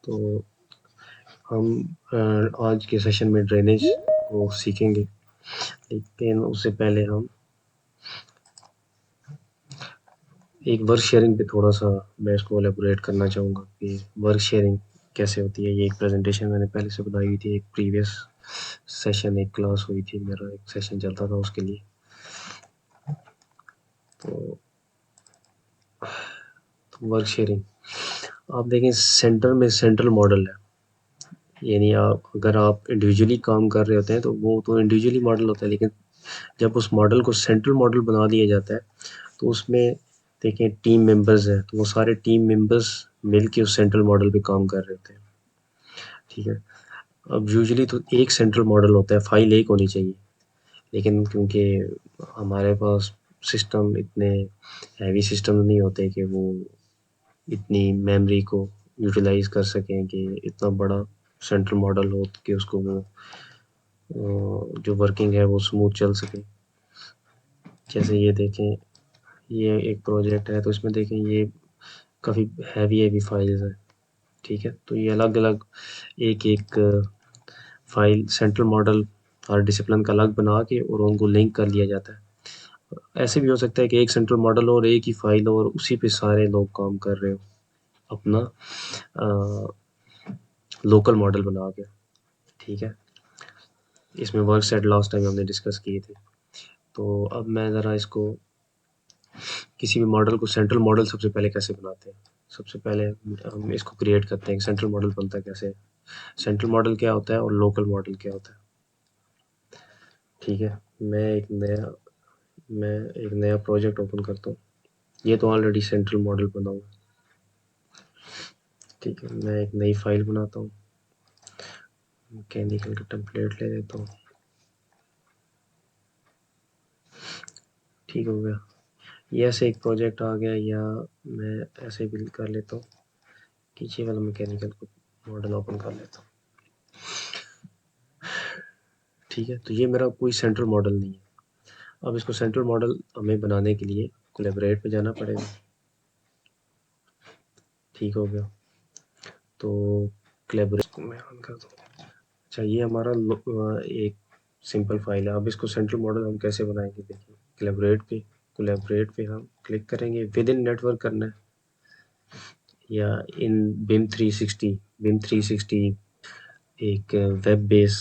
तो हम आज के सेशन में ड्रेनेज को सीखेंगे, लेकिन उससे पहले हम एक वर्क शेयरिंग पे थोड़ा सा मैं इसको एलेबोरेट करना चाहूँगा कि वर्क शेयरिंग कैसे होती है। ये एक प्रेजेंटेशन मैंने पहले से बनाई हुई थी, एक प्रीवियस सेशन एक क्लास हुई थी, मेरा एक सेशन चलता था उसके लिए। तो वर्क शेयरिंग आप देखें, सेंटर में सेंट्रल मॉडल है, यानी अगर आप इंडिविजुअली काम कर रहे होते हैं तो वो तो इंडिविजुअली मॉडल होता है, लेकिन जब उस मॉडल को सेंट्रल मॉडल बना दिया जाता है तो उसमें देखें टीम मेंबर्स हैं, तो वो सारे टीम मेंबर्स मिलके उस सेंट्रल मॉडल पे काम कर रहे होते हैं। ठीक है, अब यूजुअली तो एक सेंट्रल मॉडल होता है, फाइल एक होनी चाहिए, लेकिन क्योंकि हमारे पास सिस्टम इतने हैवी सिस्टम नहीं होते कि वो इतनी मेमोरी को यूटिलाइज कर सकें कि इतना बड़ा सेंट्रल मॉडल हो कि उसको वो जो वर्किंग है वो स्मूथ चल सके। जैसे ये देखें, ये एक प्रोजेक्ट है, तो इसमें देखें ये काफ़ी हैवी फाइल्स हैं। ठीक है, तो ये अलग अलग एक फाइल सेंट्रल मॉडल हर डिसिप्लिन का अलग बना के और उनको लिंक कर लिया जाता है। ऐसे भी हो सकता है कि एक सेंट्रल मॉडल और एक ही फाइल हो और उसी पे सारे लोग काम कर रहे हो अपना लोकल मॉडल बना के। ठीक है, इसमें वर्क सेट लास्ट टाइम हमने डिस्कस किए थे। तो अब मैं ज़रा इसको किसी भी मॉडल को सेंट्रल मॉडल सबसे पहले कैसे बनाते हैं, सबसे पहले हम इसको क्रिएट करते हैं। सेंट्रल मॉडल बनता कैसे, सेंट्रल मॉडल क्या होता है और लोकल मॉडल क्या होता है। ठीक है, मैं एक नया प्रोजेक्ट ओपन करता हूँ। ये तो ऑलरेडी सेंट्रल मॉडल बना हुआ है। ठीक है, मैं एक नई फाइल बनाता हूँ, मैकेनिकल का टेम्पलेट ले लेता हूँ। ठीक हो गया, ये ऐसे एक प्रोजेक्ट आ गया, या मैं ऐसे बिल्ड कर लेता हूँ, पीछे वाला मैकेनिकल को मॉडल ओपन कर लेता हूँ। ठीक है, तो ये मेरा कोई सेंट्रल मॉडल नहीं है। अब इसको सेंट्रल मॉडल हमें बनाने के लिए कोलैबोरेट पे जाना पड़ेगा। ठीक हो गया, तो कोलैबोरेट को मैं ऑन कर दूँ। अच्छा, ये हमारा एक सिंपल फाइल है। अब इसको सेंट्रल मॉडल हम कैसे बनाएंगे, देखिए कोलैबोरेट पे हम क्लिक करेंगे, विद इन नेटवर्क करना है, या इन बिम 360 एक वेब बेस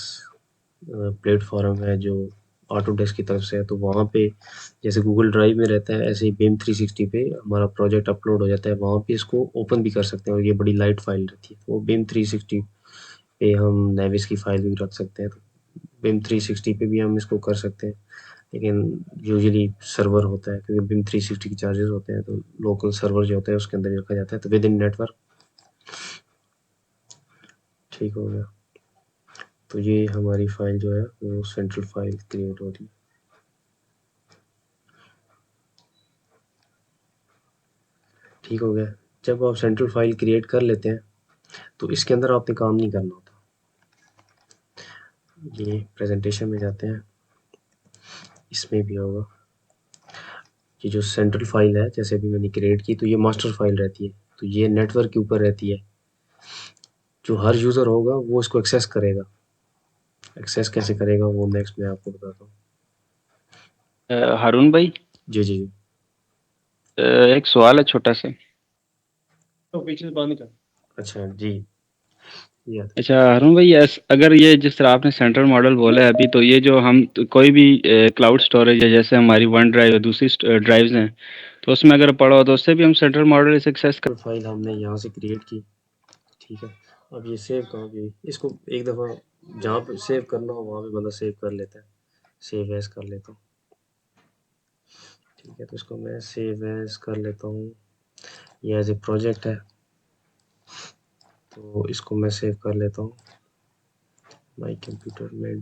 प्लेटफॉर्म है जो ऑटोडेस्क की तरफ से है। तो वहाँ पे जैसे गूगल ड्राइव में रहता है, ऐसे ही बिम 360 पे हमारा प्रोजेक्ट अपलोड हो जाता है। वहाँ पे इसको ओपन भी कर सकते हैं और ये बड़ी लाइट फाइल रहती है। तो बिम 360 पे हम नेविस की फाइल भी रख सकते हैं, तो बिम 360 पे भी हम इसको कर सकते हैं, लेकिन यूजुअली सर्वर होता है क्योंकि बिम 360 के चार्जेस होते हैं, तो लोकल सर्वर जो होता है उसके अंदर ही रखा जाता है। तो विद इन नेटवर्क। ठीक हो गया, तो ये हमारी फाइल जो है वो सेंट्रल फाइल क्रिएट हो रही है। ठीक हो गया, जब आप सेंट्रल फाइल क्रिएट कर लेते हैं तो इसके अंदर आपने काम नहीं करना होता। ये प्रेजेंटेशन में जाते हैं, इसमें भी होगा। ये जो सेंट्रल फाइल है, जैसे अभी मैंने क्रिएट की, तो ये मास्टर फाइल रहती है, तो ये नेटवर्क के ऊपर रहती है। जो हर यूज़र होगा वो इसको एक्सेस करेगा। एक्सेस कैसे करेगा वो नेक्स्ट मैं आपको बताता हूँ। हारून भाई, जी जी जी। एक सवाल है छोटा सा। तो पीछे से बात कर। अच्छा जी, ये अच्छा हारून भाई, अगर ये जिस तरह आपने सेंट्रल मॉडल बोला है अभी, तो ये जो हम कोई भी क्लाउड स्टोरेज है, जैसे हमारी वन ड्राइव है, दूसरी ड्राइव्स हैं, तो उसमें अगर पड़ा हो तो उससे भी हम सेंट्रल मॉडल से एक्सेस कर। फाइल हमने यहाँ से क्रिएट की। ठीक है, अब ये सेव कहाँ गई, इसको एक दफ़ा जहाँ पे सेव करना हो वहाँ पे बंदा सेव कर लेता है। सेव एज कर लेता हूँ। ठीक है, तो इसको मैं सेव एज कर लेता हूँ, ये एज ए प्रोजेक्ट है, तो इसको मैं सेव कर लेता हूँ माई कंप्यूटर में,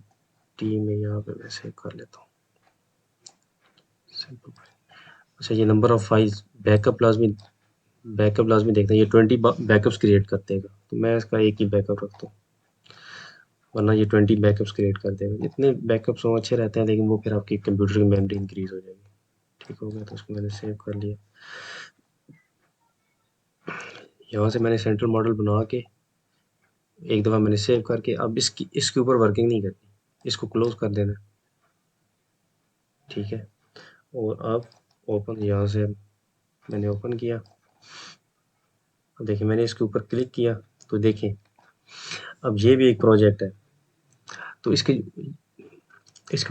टी में, यहाँ पे मैं सेव कर लेता हूँ सिंपल। अच्छा, ये नंबर ऑफ़ फाइल्स बैकअप लाज़मी देखते हैं, ये 20 बैकअप्स क्रिएट कर देगा, तो मैं इसका एक ही बैकअप रखता हूँ, वरना ये 20 बैकअप्स क्रिएट कर देगा। जितने बैकअप्स हों अच्छे रहते हैं, लेकिन वो फिर आपकी कंप्यूटर की मेमोरी इंक्रीज़ हो जाएगी। ठीक हो गया, तो उसको मैंने सेव कर लिया। यहाँ से मैंने सेंट्रल मॉडल बना के एक दफ़ा मैंने सेव करके अब इसके ऊपर वर्किंग नहीं करनी, इसको क्लोज़ कर देना है, ठीक है? और अब ओपन, यहाँ से मैंने ओपन किया, अब देखिए मैंने इसके ऊपर क्लिक किया तो देखिए अब ये भी एक प्रोजेक्ट है। तो इसके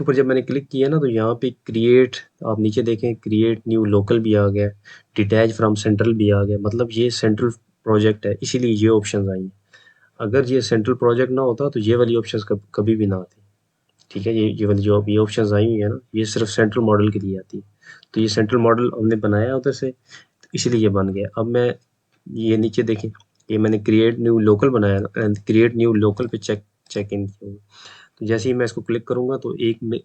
ऊपर जब मैंने क्लिक किया ना तो यहाँ पे क्रिएट, आप नीचे देखें क्रिएट न्यू लोकल भी आ गया, डिटैच फ्रॉम सेंट्रल भी आ गया, मतलब ये सेंट्रल प्रोजेक्ट है इसीलिए ये ऑप्शंस आई हैं। अगर ये सेंट्रल प्रोजेक्ट ना होता तो ये वाली ऑप्शंस कभी भी ना आती, ठीक है? ये वाली जो अभी ऑप्शंस आई हुई है ना, ये सिर्फ सेंट्रल मॉडल के लिए आती है। तो ये सेंट्रल मॉडल हमने बनाया उधर से, तो इसीलिए ये बन गया। अब मैं ये नीचे देखें, ये मैंने क्रिएट न्यू लोकल बनाया ना, क्रिएट न्यू लोकल पे चेक इन किया। तो जैसे ही मैं इसको क्लिक करूँगा तो एक में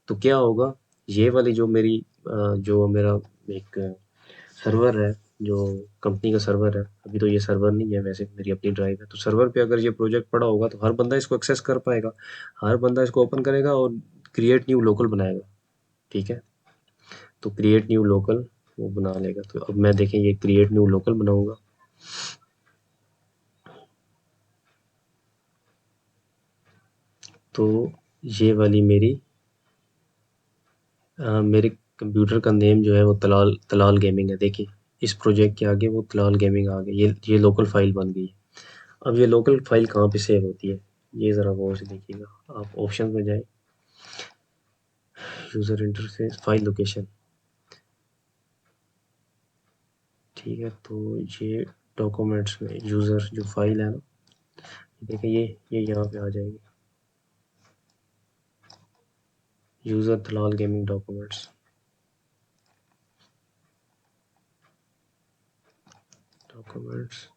तो क्या होगा, ये वाली जो मेरी जो मेरा एक सर्वर है, जो कंपनी का सर्वर है, अभी तो ये सर्वर नहीं है वैसे, मेरी अपनी ड्राइव है, तो सर्वर पे अगर ये प्रोजेक्ट पड़ा होगा तो हर बंदा इसको एक्सेस कर पाएगा, हर बंदा इसको ओपन करेगा और क्रिएट न्यू लोकल बनाएगा, ठीक है? तो क्रिएट न्यू लोकल वो बना लेगा। तो अब मैं देखें ये क्रिएट न्यू लोकल बनाऊंगा, तो ये वाली मेरे कंप्यूटर का नेम जो है वो तलाल तलाल गेमिंग है। देखिए इस प्रोजेक्ट के आगे वो तलाल गेमिंग आ गई, ये लोकल फाइल बन गई है। अब ये लोकल फाइल कहाँ पे सेव होती है, ये ज़रा गौर से देखिएगा। आप ऑप्शन में जाएं, यूज़र इंटरफेस, फाइल लोकेशन, ठीक है? तो ये डॉक्यूमेंट्स में यूज़र जो फाइल है ना, देखिए ये यहाँ पे आ जाएगी, user Talal gaming documents, documents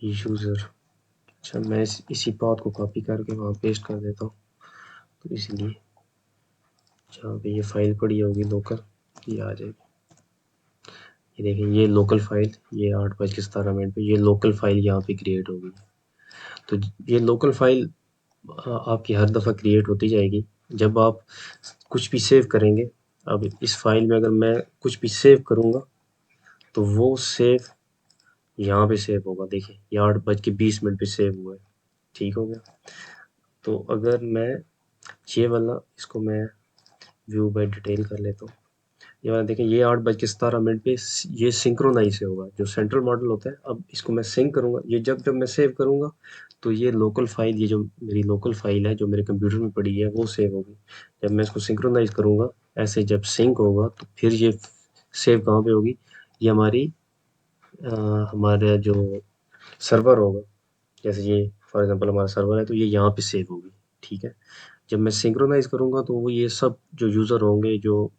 user. अच्छा मैं इसी बात को कॉपी करके वहाँ पेस्ट कर देता हूँ, तो इसलिए जहाँ पे ये फाइल पड़ी होगी लोकल, ये आ जाएगी। ये देखिए ये लोकल फाइल, ये 8:17 पे ये लोकल फाइल यहाँ पे क्रिएट होगी। तो ये लोकल फाइल आपकी हर दफ़ा क्रिएट होती जाएगी जब आप कुछ भी सेव करेंगे। अब इस फाइल में अगर मैं कुछ भी सेव करूँगा तो वो सेव यहाँ पे सेव होगा। देखिए ये 8:20 पे सेव हुआ है, ठीक हो गया? तो अगर मैं ये वाला इसको मैं व्यू बाय डिटेल कर लेता हूँ, ये वाला देखें ये 8:17 पे ये सिंक्रोनाइज से होगा, जो सेंट्रल मॉडल होता है। अब इसको मैं सिंक करूँगा, ये जब जब मैं सेव करूँगा तो ये लोकल फाइल, ये जो मेरी लोकल फाइल है जो मेरे कंप्यूटर में पड़ी है वो सेव होगी। जब मैं इसको सिंक्रोनाइज करूँगा, ऐसे जब सिंक होगा तो फिर ये सेव कहाँ पे होगी, ये हमारा जो सर्वर होगा, जैसे ये फॉर एग्जांपल हमारा सर्वर है तो ये यहाँ पे सेव होगी, ठीक है? जब मैं सिंक्रोनाइज करूँगा तो वो ये सब जो यूज़र होंगे जो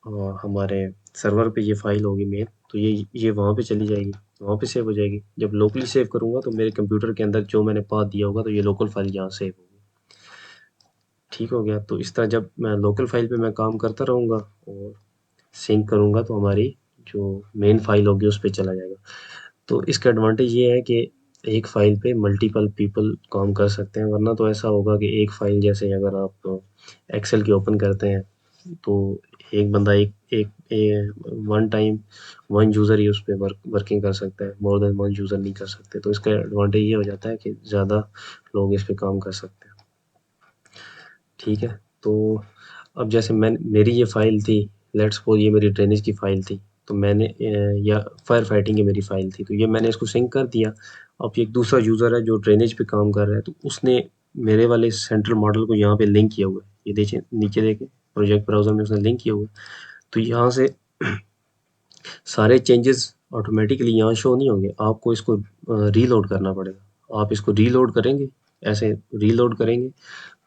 हमारे सर्वर पे ये फाइल होगी मेन, तो ये वहाँ पे चली जाएगी, वहाँ पे सेव हो जाएगी। जब लोकली सेव करूँगा तो मेरे कंप्यूटर के अंदर जो मैंने पाथ दिया होगा तो ये लोकल फाइल यहाँ सेव होगी, ठीक हो गया? तो इस तरह जब मैं लोकल फाइल पे मैं काम करता रहूँगा और सिंक करूँगा तो हमारी जो मेन फाइल होगी उस पे चला जाएगा। तो इसका एडवांटेज ये है कि एक फाइल पे मल्टीपल पीपल काम कर सकते हैं, वरना तो ऐसा होगा कि एक फाइल, जैसे अगर आप एक्सेल की ओपन करते हैं तो एक बंदा एक एक वन टाइम वन यूज़र ही उस पे वर्किंग कर सकता है, मोर देन वन यूज़र नहीं कर सकते। तो इसका एडवांटेज ये हो जाता है कि ज़्यादा लोग इस पे काम कर सकते हैं, ठीक है? तो अब जैसे मेरी ये फ़ाइल थी, लेट्स सपोज़ ये मेरी ड्रेनेज की फ़ाइल थी, तो मैंने या फायर फाइटिंग की मेरी फ़ाइल थी, तो ये मैंने इसको सिंक कर दिया। अब एक दूसरा यूज़र है जो ड्रेनेज पे काम कर रहा है, तो उसने मेरे वाले सेंट्रल मॉडल को यहाँ पे लिंक किया हुआ है। ये देखिए नीचे देखें, प्रोजेक्ट ब्राउज़र में उसने लिंक किया हुआ है। तो यहाँ से सारे चेंजेस ऑटोमेटिकली यहाँ शो नहीं होंगे, आपको इसको रीलोड करना पड़ेगा। आप इसको रीलोड करेंगे, ऐसे रीलोड करेंगे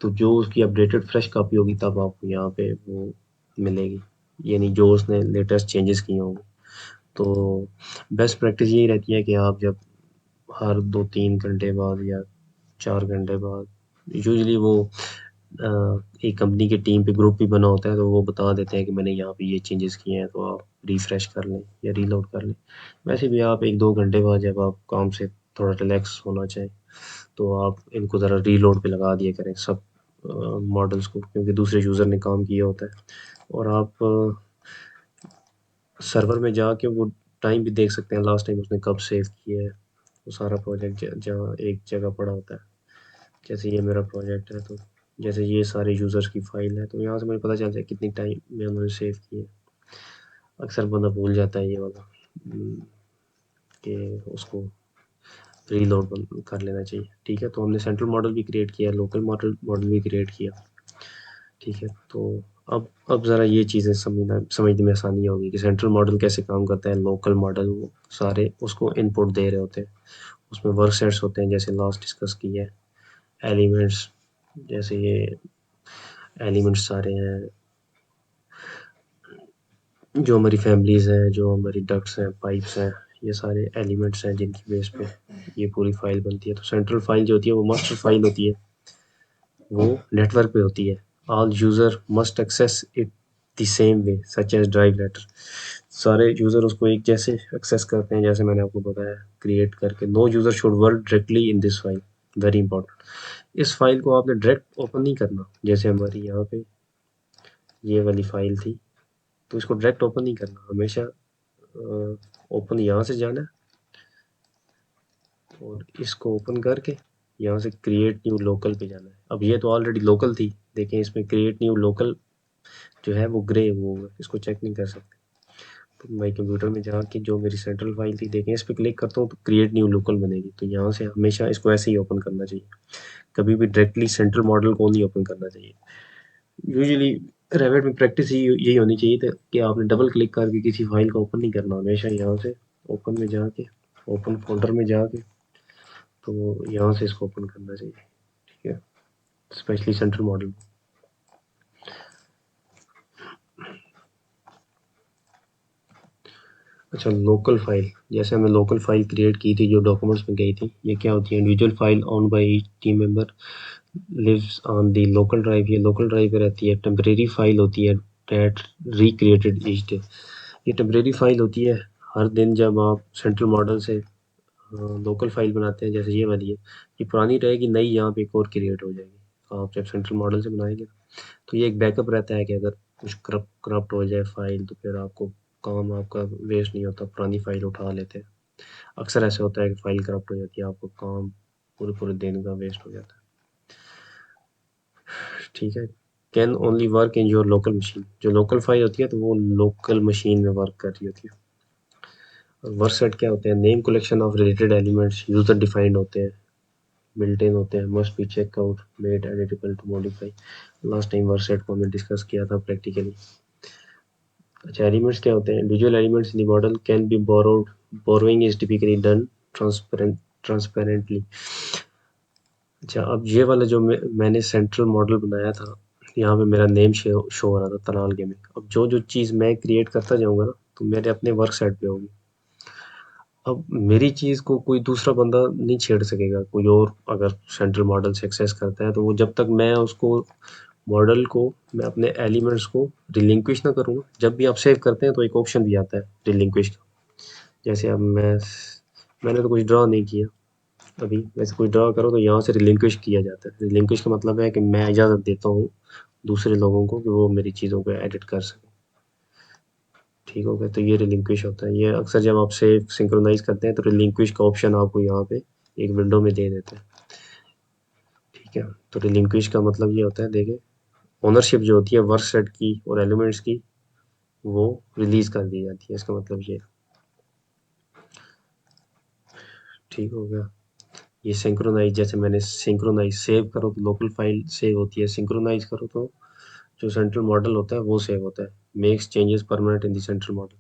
तो जो उसकी अपडेटेड फ्रेश कॉपी होगी तब आपको यहाँ पे वो मिलेगी, यानी जो उसने लेटेस्ट चेंजेस किए होंगे। तो बेस्ट प्रैक्टिस यही रहती है कि आप जब हर 2-3 घंटे बाद या 4 घंटे बाद, यूजली वो एक कंपनी की टीम पे ग्रुप भी बना होता है तो वो बता देते हैं कि मैंने यहाँ पे ये चेंजेस किए हैं, तो आप रिफ्रेश कर लें या रीलोड कर लें। वैसे भी आप 1-2 घंटे बाद जब आप काम से थोड़ा रिलैक्स होना चाहें तो आप इनको ज़रा रीलोड पे लगा दिया करें सब मॉडल्स को, क्योंकि दूसरे यूज़र ने काम किया होता है। और आप सर्वर में जाके वो टाइम भी देख सकते हैं, लास्ट टाइम उसने कब सेव किया है वो सारा प्रोजेक्ट, जहाँ एक जगह पड़ा होता है। जैसे ये मेरा प्रोजेक्ट है, तो जैसे ये सारे यूज़र्स की फाइल है, तो यहाँ से मुझे पता चलता है कितनी टाइम में उन्होंने सेव किया है। अक्सर बंदा भूल जाता है ये वाला, कि उसको रीलोड कर लेना चाहिए। ठीक है, तो हमने सेंट्रल मॉडल भी क्रिएट किया, लोकल मॉडल मॉडल भी क्रिएट किया। ठीक है, तो अब ज़रा ये चीज़ें समझने में आसानी होगी कि सेंट्रल मॉडल कैसे काम करता है। लोकल मॉडल वो सारे उसको इनपुट दे रहे होते हैं, उसमें वर्क सेट्स होते हैं जैसे लास्ट डिस्कस किया है, एलिमेंट्स, जैसे ये एलिमेंट्स सारे हैं, जो हमारी फैमिलीज़ हैं, जो हमारी डक्ट्स हैं, पाइप्स हैं, ये सारे एलिमेंट्स हैं जिनकी बेस पे ये पूरी फाइल बनती है। तो सेंट्रल फाइल जो होती है वो मास्टर फाइल होती है, वो नेटवर्क पे होती है। All user must access it the same way such as drive letter. सारे यूज़र उसको एक जैसे एक्सेस करते हैं, जैसे मैंने आपको बताया क्रिएट करके। No user should work directly in this file, very important. इस फाइल को आपने डायरेक्ट ओपन नहीं करना, जैसे हमारी यहाँ पे ये वाली फाइल थी, तो इसको डायरेक्ट ओपन नहीं करना, हमेशा ओपन यहाँ से जाना है और इसको ओपन करके यहाँ से क्रिएट न्यू लोकल पे जाना है। अब ये तो ऑलरेडी लोकल थी, देखें इसमें क्रिएट न्यू लोकल जो है वो ग्रे वो इसको चेक नहीं कर सकते। तो माई कंप्यूटर में जाके जो मेरी सेंट्रल फाइल थी, देखें इस पर क्लिक करता हूँ तो क्रिएट न्यू लोकल बनेगी। तो यहाँ से हमेशा इसको ऐसे ही ओपन करना चाहिए, कभी भी डायरेक्टली सेंट्रल मॉडल को नहीं ओपन करना चाहिए। यूजुअली रेविट में प्रैक्टिस ही यही होनी चाहिए था कि आपने डबल क्लिक करके किसी फाइल को ओपन नहीं करना, हमेशा यहाँ से ओपन में जाके, ओपन फोल्डर में जाके, तो यहाँ से इसको ओपन करना चाहिए। ठीक है, स्पेशली सेंट्रल मॉडल। अच्छा, लोकल फाइल, जैसे हमने लोकल फाइल क्रिएट की थी जो डॉक्यूमेंट्स में गई थी, ये क्या होती है? Individual file on by each team member lives on the local drive. ये लोकल ड्राइव पे रहती है। टेम्परेरी फाइल होती है दैट रिक्रिएटेड ईच डे। ये टेम्परेरी फाइल होती है हर दिन जब आप सेंट्रल मॉडल से लोकल फाइल बनाते हैं, जैसे ये वाली है, ये पुरानी रहेगी, नई यहाँ पे एक और क्रिएट हो जाएगी आप जब सेंट्रल मॉडल से बनाएंगे। तो ये एक बैकअप रहता है कि अगर कुछ करप्ट हो जाए फाइल, तो फिर आपको काम आपका वेस्ट नहीं होता, पुरानी फाइल उठा लेते हैं। अक्सर ऐसे होता है कि फाइल करप्ट हो जाती है, आपको काम पूरे पूरे दिन का वेस्ट हो जाता है। ठीक है, can only work in your local machine. जो लोकल फाइल होती है तो वो लोकल मशीन में वर्क कर रही होती है। और वर्क सेट क्या होते हैं? Name collection of related elements, user defined होते हैं, बिल्ट इन होते हैं, must be check out, made editable to modify. Last time work set को हमने डिस्कस किया था प्रैक्टिकली। अच्छा, एलिमेंट्स क्या होते हैं? Individual elements in the model can be borrowed, borrowing is typically done transparently. अच्छा, अब ये वाला जो मैंने सेंट्रल मॉडल बनाया था, यहाँ पे मेरा नेम शो हो रहा था तनाल गेमिंग। अब जो जो चीज़ मैं क्रिएट करता जाऊँगा ना, तो मेरे अपने वर्क सेट पे होगी। अब मेरी चीज़ को कोई दूसरा बंदा नहीं छेड़ सकेगा। कोई और अगर सेंट्रल मॉडल से एक्सेस करता है, तो वो जब तक मैं उसको मॉडल को, मैं अपने एलिमेंट्स को रिलिंक्विश ना करूँ। जब भी आप सेव करते हैं तो एक ऑप्शन भी आता है रिलिंक्विश का। जैसे अब मैंने तो कुछ ड्रा नहीं किया अभी, वैसे कुछ ड्रा करो तो यहाँ से रिलिंक्विश किया जाता है। रिलिंक्विश का मतलब है कि मैं इजाज़त देता हूँ दूसरे लोगों को कि वो मेरी चीज़ों को एडिट कर सकें। ठीक हो गया, तो ये रिलिंक्विश होता है। ये अक्सर जब आप सेव सिंक्रोनाइज करते हैं तो रिलिंक्विश का ऑप्शन आपको यहाँ पे एक विंडो में दे देते हैं। ठीक है, तो रिलिंक्विश का मतलब ये होता है, देखें, ओनरशिप जो होती है वर्क सेट की और एलिमेंट्स की, वो रिलीज कर दी जाती है, इसका मतलब ये। ठीक हो गया। ये सिंक्रोनाइज, जैसे मैंने सिंक्रोनाइज, सेव करो तो लोकल फाइल सेव होती है, सिंक्रोनाइज करो तो जो सेंट्रल मॉडल होता है वो सेव होता है। Makes changes permanent in the central model,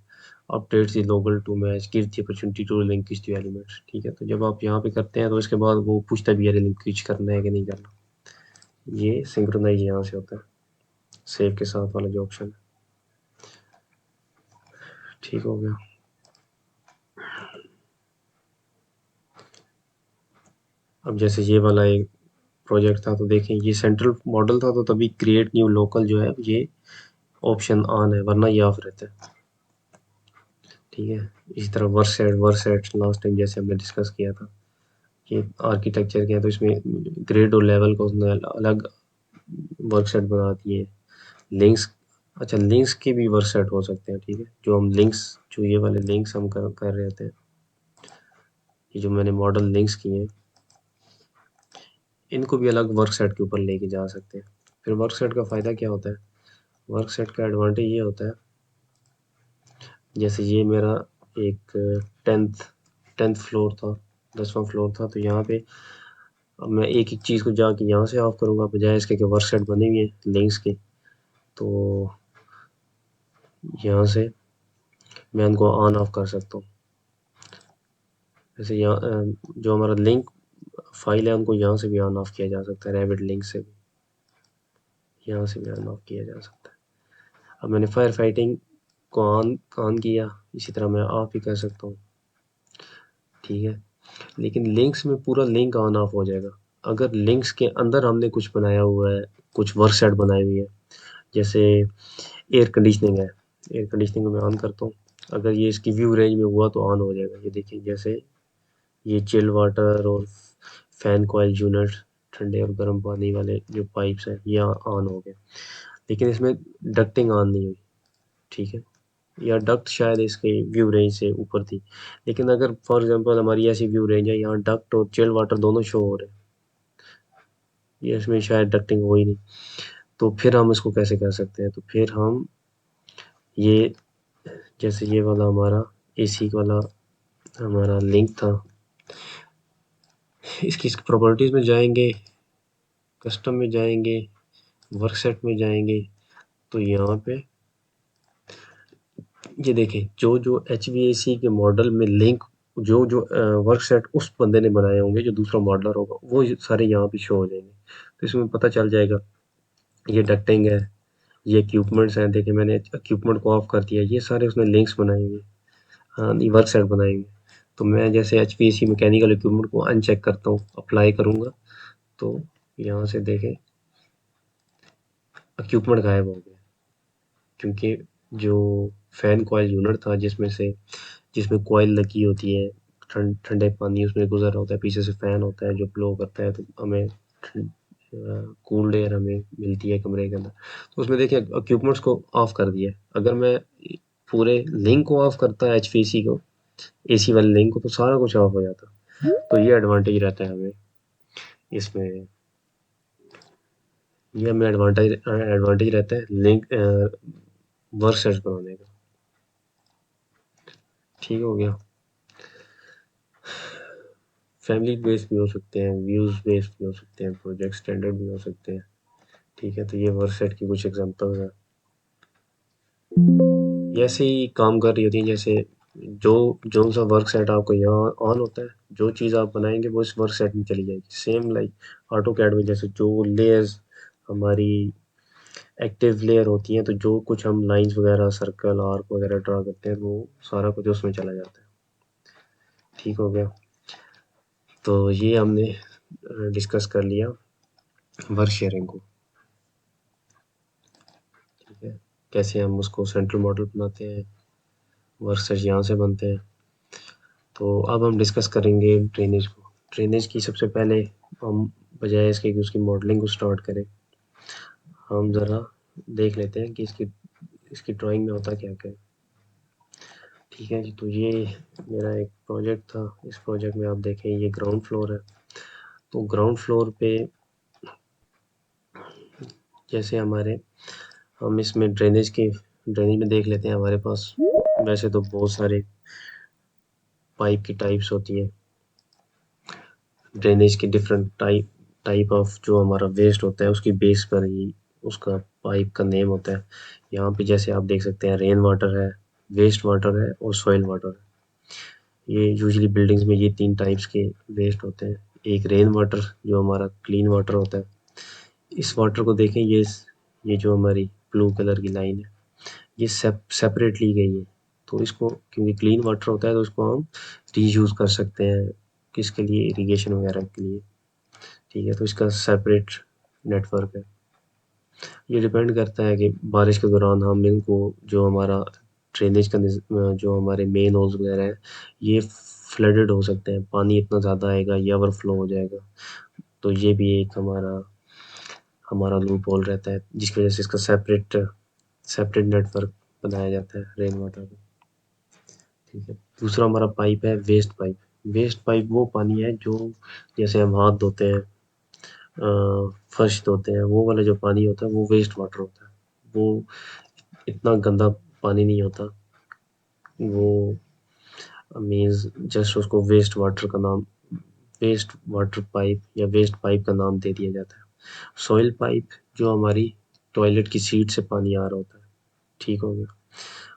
updates the local to match, gives the opportunity to link this two elements. ठीक है, तो जब आप यहाँ पे करते हैं तो इसके बाद वो पूछता भी है लिंकिश करना है कि नहीं करना। ये सिंक्रोनाइज यहाँ से होता है, सेव के साथ वाला जो ऑप्शन है। ठीक हो गया। अब जैसे ये वाला एक प्रोजेक्ट था, तो देखें ये सेंट्रल मॉडल था, तो तभी क्रिएट न्यू लोकल जो है ये ऑप्शन ऑन है, वरना ये ऑफ रहता है। ठीक है, इसी तरह वर्क सेट लास्ट टाइम जैसे हमने डिस्कस किया था कि आर्किटेक्चर के हैं, तो इसमें ग्रेड और लेवल को उसने अलग वर्क सेट बना दिए। लिंक्स अच्छा, लिंक्स के भी वर्क सेट हो सकते हैं, ठीक है। जो हम लिंक्स, जो ये वाले लिंक्स हम कर रहे होते हैं, ये जो मैंने मॉडल लिंक्स किए हैं, इनको भी अलग वर्क सेट के ऊपर लेके जा सकते हैं। फिर वर्क सेट का फ़ायदा क्या होता है? वर्क सेट का एडवांटेज ये होता है, जैसे ये मेरा एक 10th फ्लोर था, 10वां फ्लोर था, तो यहाँ पे अब मैं एक एक चीज़ को जाके यहाँ से ऑफ करूँगा, बजाय इसके कि वर्क सेट बने हुए हैं लिंक्स के, तो यहाँ से मैं उनको ऑन ऑफ कर सकता हूँ। जैसे यहाँ जो हमारा लिंक फाइल है, उनको यहाँ से भी ऑन ऑफ किया जा सकता है, रैबिट लिंक से भी यहाँ से भी ऑन ऑफ किया जा सकता है। अब मैंने फायर फाइटिंग को ऑन ऑन किया, इसी तरह मैं ऑफ भी कर सकता हूँ, ठीक है। लेकिन लिंक्स में पूरा लिंक ऑन ऑफ हो जाएगा। अगर लिंक्स के अंदर हमने कुछ बनाया हुआ है, कुछ वर्क सेट बनाई हुई है, जैसे एयर कंडीशनिंग है, एयर कंडीशनिंग को मैं ऑन करता हूँ, अगर ये इसकी व्यू रेंज में हुआ तो ऑन हो जाएगा। ये देखिए, जैसे ये चिल्ड वाटर और फैन कॉइल यूनिट, ठंडे और गर्म पानी वाले जो पाइप्स हैं, ये ऑन हो गए। लेकिन इसमें डक्टिंग ऑन नहीं हुई, ठीक है, या डक्ट शायद इसके व्यू रेंज से ऊपर थी। लेकिन अगर फॉर एग्जांपल हमारी ऐसी व्यू रेंज है, यहाँ डक्ट और चिल्ड वाटर दोनों शो हो रहे हैं, ये इसमें शायद डक्टिंग हो ही नहीं, तो फिर हम इसको कैसे कर सकते हैं? तो फिर हम ये, जैसे ये वाला हमारा एसी वाला हमारा लिंक था, इसकी प्रॉपर्टीज में जाएंगे, कस्टम में जाएंगे, वर्क सेट में जाएंगे, तो यहाँ पे ये देखें, जो जो HVAC के मॉडल में लिंक, जो जो वर्क सेट उस बंदे ने बनाए होंगे, जो दूसरा मॉडलर होगा, वो सारे यहाँ पे शो हो जाएंगे। तो इसमें पता चल जाएगा ये डक्टिंग है, ये इक्विपमेंट्स हैं। देखिए, मैंने इक्विपमेंट को ऑफ कर दिया, ये सारे उसने लिंक्स बनाए हुए, हाँ, नहीं, वर्क सेट बनाए हुए। तो मैं जैसे HVAC मैकेनिकल इक्विपमेंट को अनचेक करता हूँ, अप्लाई करूँगा, तो यहाँ से देखें इक्विपमेंट गायब हो गया, क्योंकि जो फैन कॉइल यूनिट था, जिसमें कॉइल लगी होती है, ठंडे पानी उसमें गुजर रहा होता है, पीछे से फैन होता है जो ब्लो करता है, तो हमें कूल्ड एयर हमें मिलती है कमरे के अंदर। तो उसमें देखिए इक्विपमेंट्स को ऑफ कर दिया है। अगर मैं पूरे लिंक को ऑफ करता है, HVAC को, AC वाले लिंक को, तो सारा कुछ ऑफ हो जाता। तो ये एडवांटेज रहता है हमें इसमें, ये हमें एडवांटेज एडवांटेज रहता है लिंक वर्क सर्च बनाने का। ठीक हो गया। फैमिली बेस्ड भी हो सकते हैं, व्यूज बेस्ड भी हो सकते हैं, प्रोजेक्ट स्टैंडर्ड भी हो सकते हैं, ठीक है। तो ये वर्क सेट की कुछ एग्जांपल्स हैं, ये ऐसे ही काम कर रही होती हैं। जैसे जो जो सा वर्क सेट आपको यहाँ ऑन होता है, जो चीज़ आप बनाएंगे वो इस वर्क सेट में चली जाएगी, सेम लाइक ऑटो कैड में। जैसे जो लेयर्स हमारी एक्टिव लेयर होती हैं, तो जो कुछ हम लाइंस वगैरह, सर्कल, आर्क वगैरह ड्रा करते हैं, वो सारा कुछ उसमें चला जाता है। ठीक हो गया। तो ये हमने डिस्कस कर लिया वर्क शेयरिंग को, ठीक है, कैसे हम उसको सेंट्रल मॉडल बनाते हैं, वर्क सेट यहाँ से बनते हैं। तो अब हम डिस्कस करेंगे ड्रेनेज को। ड्रेनेज की सबसे पहले हम, बजाय इसके कि उसकी मॉडलिंग को स्टार्ट करें, हम ज़रा देख लेते हैं कि इसकी ड्राइंग में होता क्या क्या है। ठीक है जी, तो ये मेरा एक प्रोजेक्ट था। इस प्रोजेक्ट में आप देखें, ये ग्राउंड फ्लोर है। तो ग्राउंड फ्लोर पे जैसे हम इसमें ड्रेनेज में देख लेते हैं। हमारे पास वैसे तो बहुत सारे पाइप की टाइप्स होती है, ड्रेनेज की डिफरेंट टाइप ऑफ, जो हमारा वेस्ट होता है उसकी बेस पर ही उसका पाइप का नेम होता है। यहाँ पे जैसे आप देख सकते हैं, रेन वाटर है, वेस्ट वाटर है और सॉइल वाटर है। ये यूजुअली बिल्डिंग्स में ये 3 टाइप्स के वेस्ट होते हैं। एक रेन वाटर जो हमारा क्लीन वाटर होता है। इस वाटर को देखें, ये जो हमारी ब्लू कलर की लाइन है, ये सेपरेट ली गई है। तो इसको, क्योंकि क्लीन वाटर होता है, तो इसको हम रीयूज़ कर सकते हैं, किसके लिए, इरिगेशन वगैरह के लिए, ठीक है। तो इसका सेपरेट नेटवर्क है। ये डिपेंड करता है कि बारिश के दौरान हम इनको, जो हमारा ड्रेनेज का जो हमारे मेन होल्स वगैरह हैं, ये फ्लडेड हो सकते हैं, पानी इतना ज़्यादा आएगा, ये ओवरफ्लो हो जाएगा। तो ये भी एक हमारा हमारा लूप होल रहता है, जिसकी वजह से इसका सेपरेट सेपरेट नेटवर्क बनाया जाता है रेन वाटर का। ठीक है, दूसरा हमारा पाइप है वेस्ट पाइप। वेस्ट पाइप वो पानी है जो जैसे हम हाथ धोते हैं, फर्श धोते हैं, वो वाला जो पानी होता है वो वेस्ट वाटर होता है। वो इतना गंदा पानी नहीं होता, वो मीन्स जस्ट उसको वेस्ट वाटर का नाम, वेस्ट वाटर पाइप या वेस्ट पाइप का नाम दे दिया जाता है। सॉइल पाइप जो हमारी टॉयलेट की सीट से पानी आ रहा होता है, ठीक हो गया।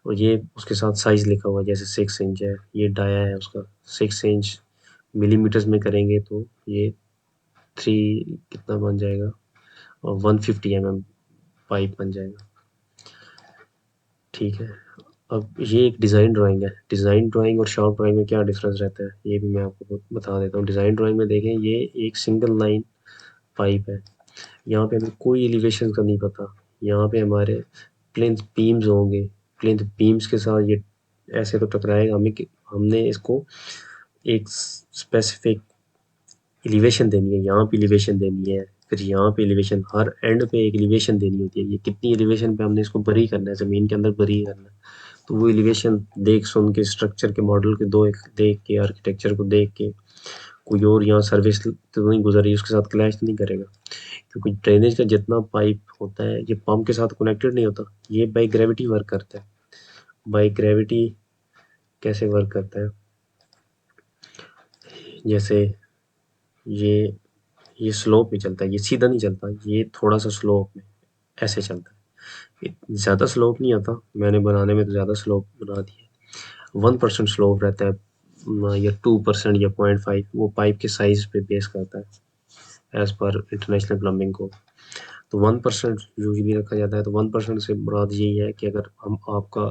और ये उसके साथ साइज लिखा हुआ है, जैसे 6 इंच है, ये डाया है उसका 6 इंच। मिलीमीटर्स में करेंगे तो ये 3 कितना बन जाएगा, और 150 mm पाइप बन जाएगा। ठीक है, अब ये एक डिज़ाइन ड्राइंग है। डिज़ाइन ड्राइंग और शॉप ड्राइंग में क्या डिफरेंस रहता है ये भी मैं आपको बता देता हूँ। डिज़ाइन ड्राइंग में देखें, ये एक सिंगल लाइन पाइप है, यहाँ पे हमें कोई एलिवेशन का नहीं पता। यहाँ पे हमारे प्लिंथ बीम्स होंगे, प्लिंथ बीम्स के साथ ये ऐसे तो टकराएगा हमें कि हमने इसको एक स्पेसिफिक एलिवेशन देनी है, यहाँ पे एलिवेशन देनी है, फिर यहाँ पे एलिवेशन, हर एंड पे एक एलिवेशन देनी होती है। ये कितनी एलिवेशन पे हमने इसको बरी करना है, ज़मीन के अंदर बरी करना है। तो वो एलिवेशन देख सुन के, स्ट्रक्चर के मॉडल के दो एक देख के, आर्किटेक्चर को देख के, कोई और यहाँ सर्विस तो नहीं गुजर रही उसके साथ क्लैश तो नहीं करेगा। क्योंकि ड्रेनेज का जितना पाइप होता है ये पंप के साथ कनेक्टेड नहीं होता, ये बाई ग्रेविटी वर्क करता है। बाई ग्रेविटी कैसे वर्क करता है, जैसे ये स्लोप में चलता है, ये सीधा नहीं चलता, ये थोड़ा सा स्लोप में ऐसे चलता है। ज़्यादा स्लोप नहीं आता, मैंने बनाने में तो ज़्यादा स्लोप बना दिया। 1% स्लोप रहता है, या 2% या 0.5, वो पाइप के साइज पे बेस करता है एज पर इंटरनेशनल प्लम्बिंग को। तो 1% यूजली रखा जाता है। तो 1% से मुराद यही है कि अगर हम आपका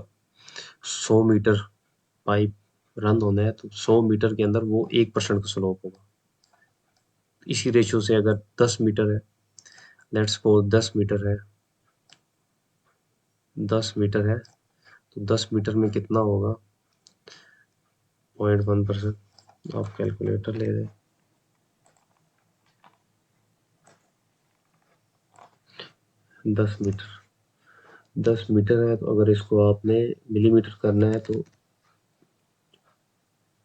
100 मीटर पाइप रन होना है तो 100 मीटर के अंदर वो 1% का स्लोप होगा। इसी रेशियो से अगर 10 मीटर है, लेट्स सपोज 10 मीटर है, 10 मीटर है, तो 10 मीटर में कितना होगा, 0.1%। आप कैलकुलेटर ले लें, 10 मीटर, 10 मीटर है तो अगर इसको आपने मिलीमीटर करना है तो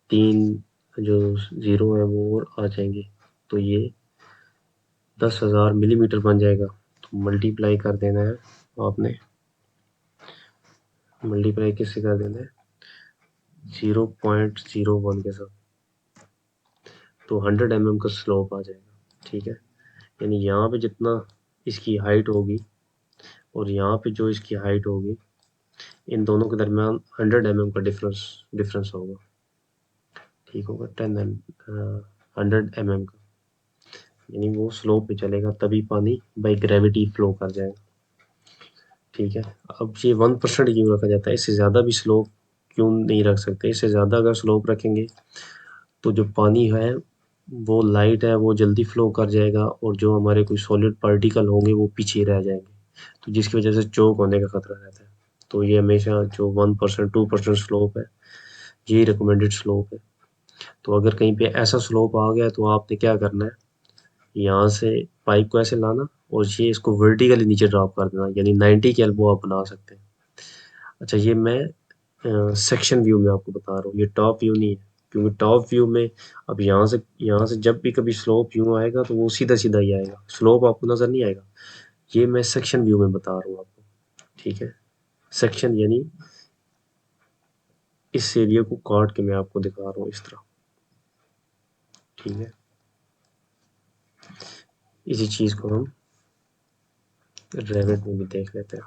3 जो ज़ीरो है वो और आ जाएंगे, तो ये 10,000 मिलीमीटर बन जाएगा। तो मल्टीप्लाई कर देना है आपने, मल्टीप्लाई किससे कर देना है, 0.01 के साथ, तो 100 mm का स्लोप आ जाएगा। ठीक है, यानी यहाँ पे जितना इसकी हाइट होगी और यहाँ पे जो इसकी हाइट होगी, इन दोनों के दरमियान 100 mm का डिफरेंस होगा। ठीक होगा, 100 mm का, यानी वो स्लोप पे चलेगा तभी पानी बाई ग्रेविटी फ्लो कर जाएगा। ठीक है, अब ये 1% क्यों रखा जाता है, इससे ज़्यादा भी स्लोप क्यों नहीं रख सकते। इससे ज़्यादा अगर स्लोप रखेंगे तो जो पानी है वो लाइट है वो जल्दी फ्लो कर जाएगा, और जो हमारे कोई सॉलिड पार्टिकल होंगे वो पीछे रह जाएंगे, तो जिसकी वजह से चोक होने का खतरा रहता है। तो ये हमेशा जो 1% 2% स्लोप है, यही रिकमेंडेड स्लोप है। तो अगर कहीं पे ऐसा स्लोप आ गया तो आपने क्या करना है, यहाँ से पाइप को ऐसे लाना और ये इसको वर्टिकली नीचे ड्रॉप कर देना, यानी 90 के एल्बो आप बना सकते हैं। अच्छा, ये मैं सेक्शन व्यू में आपको बता रहा हूँ, ये टॉप व्यू नहीं है, क्योंकि टॉप व्यू में अब यहाँ से जब भी कभी स्लोप यूँ आएगा तो वो सीधा सीधा ही आएगा, स्लोप आपको नज़र नहीं आएगा। ये मैं सेक्शन व्यू में बता रहा हूँ आपको। ठीक है, सेक्शन यानी इस एरिया को काट के मैं आपको दिखा रहा हूँ इस तरह। ठीक है, इसी चीज़ को हम रेविट में भी देख लेते हैं।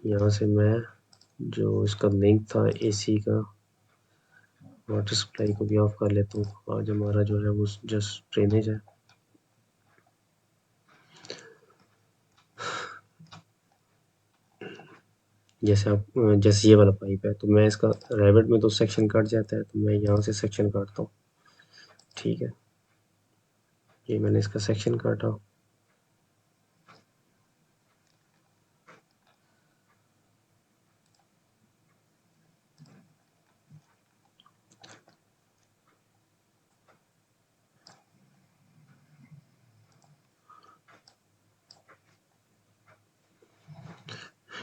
यहाँ से मैं जो इसका लिंक था एसी का, वाटर सप्लाई को भी ऑफ कर लेता हूँ। आज हमारा जो है वो जस्ट ड्रेनेज है। जैसे ये वाला पाइप है, तो मैं इसका रेविट में तो सेक्शन कट जाता है, तो मैं यहाँ से सेक्शन काटता हूँ। ठीक है, ये मैंने इसका सेक्शन काटा।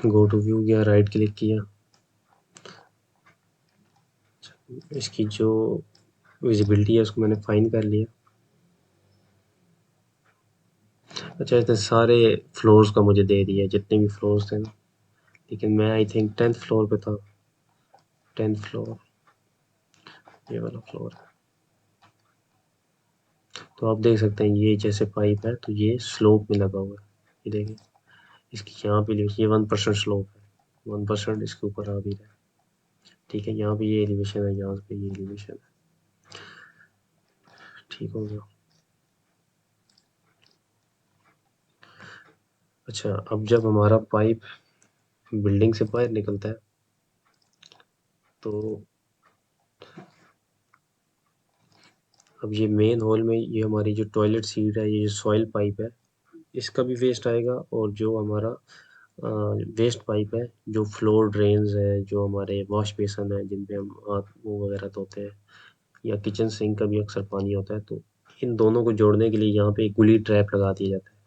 गो टू व्यू गया, राइट क्लिक किया, इसकी जो विजिबिलिटी है उसको मैंने फाइन कर लिया। अच्छा, इतने सारे फ्लोर्स का मुझे दे दिया, जितने भी फ्लोर्स थे ना, लेकिन मैं आई थिंक 10th फ्लोर पे था। 10th फ्लोर, ये वाला फ्लोर है। तो आप देख सकते हैं ये जैसे पाइप है तो ये स्लोप में लगा हुआ है, ये देखिए इसकी यहाँ पे ये 1% स्लोप है, 1% इसके ऊपर आ भी रहा है। ठीक है, यहाँ पे ये एलिवेशन है, यहाँ पे ये एलिवेशन है। ठीक हो गया। अच्छा, अब जब हमारा पाइप बिल्डिंग से बाहर निकलता है तो अब ये मेन हॉल में ये हमारी जो टॉयलेट सीट है, ये जो सॉइल पाइप है, इसका भी वेस्ट आएगा, और जो हमारा वेस्ट पाइप है, जो फ्लोर ड्रेन्स है, जो हमारे वॉश बेसन है जिन पे हम हाथ मुंह वगैरह धोते हैं, या किचन सिंक का भी अक्सर पानी होता है, तो इन दोनों को जोड़ने के लिए यहाँ पे एक गुली ट्रैप लगा दिया जाता है।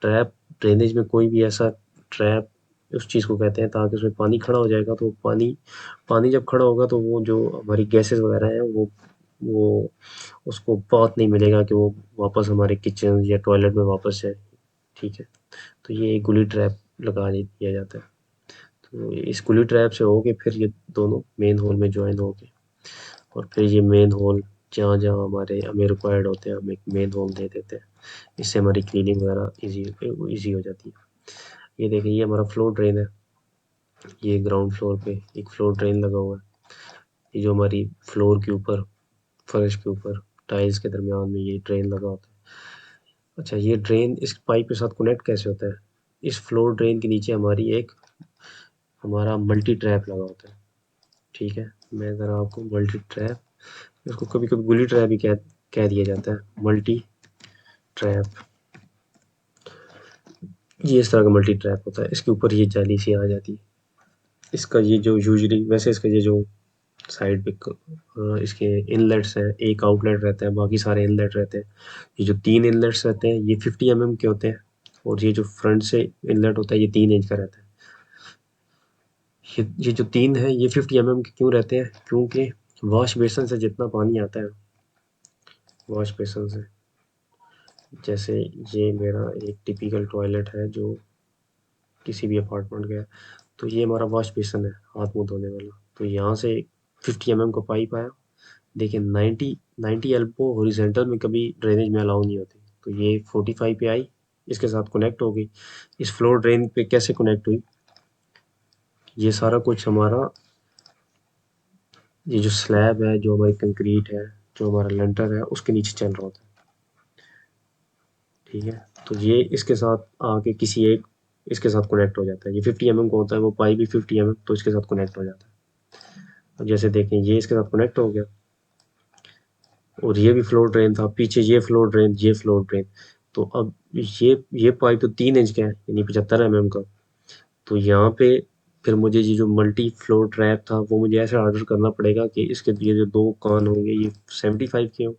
ट्रैप, ड्रेनेज में कोई भी ऐसा ट्रैप उस चीज़ को कहते हैं, ताकि उसमें पानी खड़ा हो जाएगा तो पानी पानी जब खड़ा होगा तो वो जो हमारी गैसेस वगैरह हैं वो उसको पाथ नहीं मिलेगा कि वो वापस हमारे किचन या टॉयलेट में वापस जाए। ठीक है, तो ये एक गुली ट्रैप लगा दिया जाता है। तो इस गुली ट्रैप से होके फिर ये दोनों मेन होल में ज्वाइन होके, और फिर ये मेन होल जहाँ जहाँ हमें रिक्वायर्ड होते हैं हम एक मेन होल दे देते हैं। इससे हमारी क्लीनिंग वगैरह इजी हो जाती है। ये देखिए, ये हमारा फ्लोर ड्रेन है, ये ग्राउंड फ्लोर पे एक फ्लोर ड्रेन लगा हुआ है। ये जो हमारी फ्लोर के ऊपर, फर्श के ऊपर टाइल्स के दरमियान में ये ड्रेन लगा होता है। अच्छा, ये ड्रेन इस पाइप के साथ कनेक्ट कैसे होता है? इस फ्लोर ड्रेन के नीचे हमारा मल्टी ट्रैप लगा होता है। ठीक है, मैं अगर आपको मल्टी ट्रैप, इसको कभी कभी गुली ट्रैप भी कह दिया जाता है, मल्टी ट्रैप। ये इस तरह का मल्टी ट्रैप होता है, इसके ऊपर ये जाली सी आ जाती है। इसका ये जो यूजली वैसे इसका ये जो साइड पे इसके इनलेट्स हैं, एक आउटलेट रहता है, बाकी सारे इनलेट रहते हैं। ये जो 3 इनलेट्स रहते हैं ये 50 mm के होते हैं, और ये जो फ्रंट से इनलेट होता है ये 3 इंच का रहता है। ये जो 3 है ये 50 mm के क्यों रहते हैं? क्योंकि वॉश बेसन से जितना पानी आता है, वॉश बेसन से, जैसे ये मेरा एक टिपिकल टॉयलेट है जो किसी भी अपार्टमेंट का है, तो ये हमारा वॉश बेसन है हाथ मुंह धोने वाला, तो यहाँ से 50 mm का पाइप आया। देखिए 90 एल्बो हॉरिजॉन्टल में कभी ड्रेनेज में अलाउ नहीं होती, तो ये 45 पे आई, इसके साथ कनेक्ट हो गई। इस फ्लोर ड्रेन पे कैसे कनेक्ट हुई? ये सारा कुछ हमारा, ये जो स्लैब है, जो हमारी कंक्रीट है, जो हमारा लेंटर है, उसके नीचे चल रहा होता है। ठीक है, तो ये इसके साथ आके किसी एक इसके साथ कनेक्ट हो जाता है। ये 50 mm का होता है, वो पाइप भी 50 mm, तो इसके साथ कनेक्ट हो जाता है। अब जैसे देखें ये इसके साथ कनेक्ट हो गया, और ये भी फ्लोर ड्रेन था, पीछे ये फ्लोर ड्रेन, ये फ्लोर ड्रेन। तो अब ये पाइप तो 3 इंच का है, यानी 75 mm का। तो यहाँ पे फिर मुझे ये जो मल्टी फ्लोर ट्रैप था वो मुझे ऐसे ऑर्डर करना पड़ेगा कि इसके ये जो 2 कान होंगे ये 75 के हो,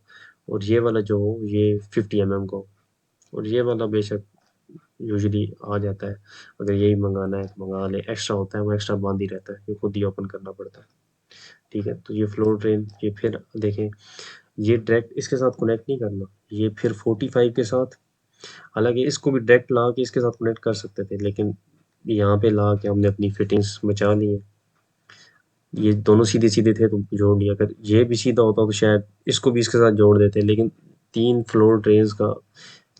और ये वाला जो हो ये 50 mm का हो, और ये वाला बेशक यूजुअली आ जाता है। अगर यही मंगाना है तो मंगा ले, एक्स्ट्रा होता है वो एक्स्ट्रा बंद ही रहता है, ये खुद ही ओपन करना पड़ता है। ठीक है, तो ये फ्लोर ड्रेन, ये फिर देखें ये डायरेक्ट इसके साथ कनेक्ट नहीं करना, ये फिर 45 के साथ, हालांकि इसको भी डायरेक्ट ला के इसके साथ कनेक्ट कर सकते थे, लेकिन यहाँ पे ला के हमने अपनी फिटिंग्स बचा ली है। ये दोनों सीधे सीधे थे तो जोड़ लिया, अगर ये भी सीधा होता तो शायद इसको भी इसके साथ जोड़ देते, लेकिन 3 फ्लोर ड्रेन्स का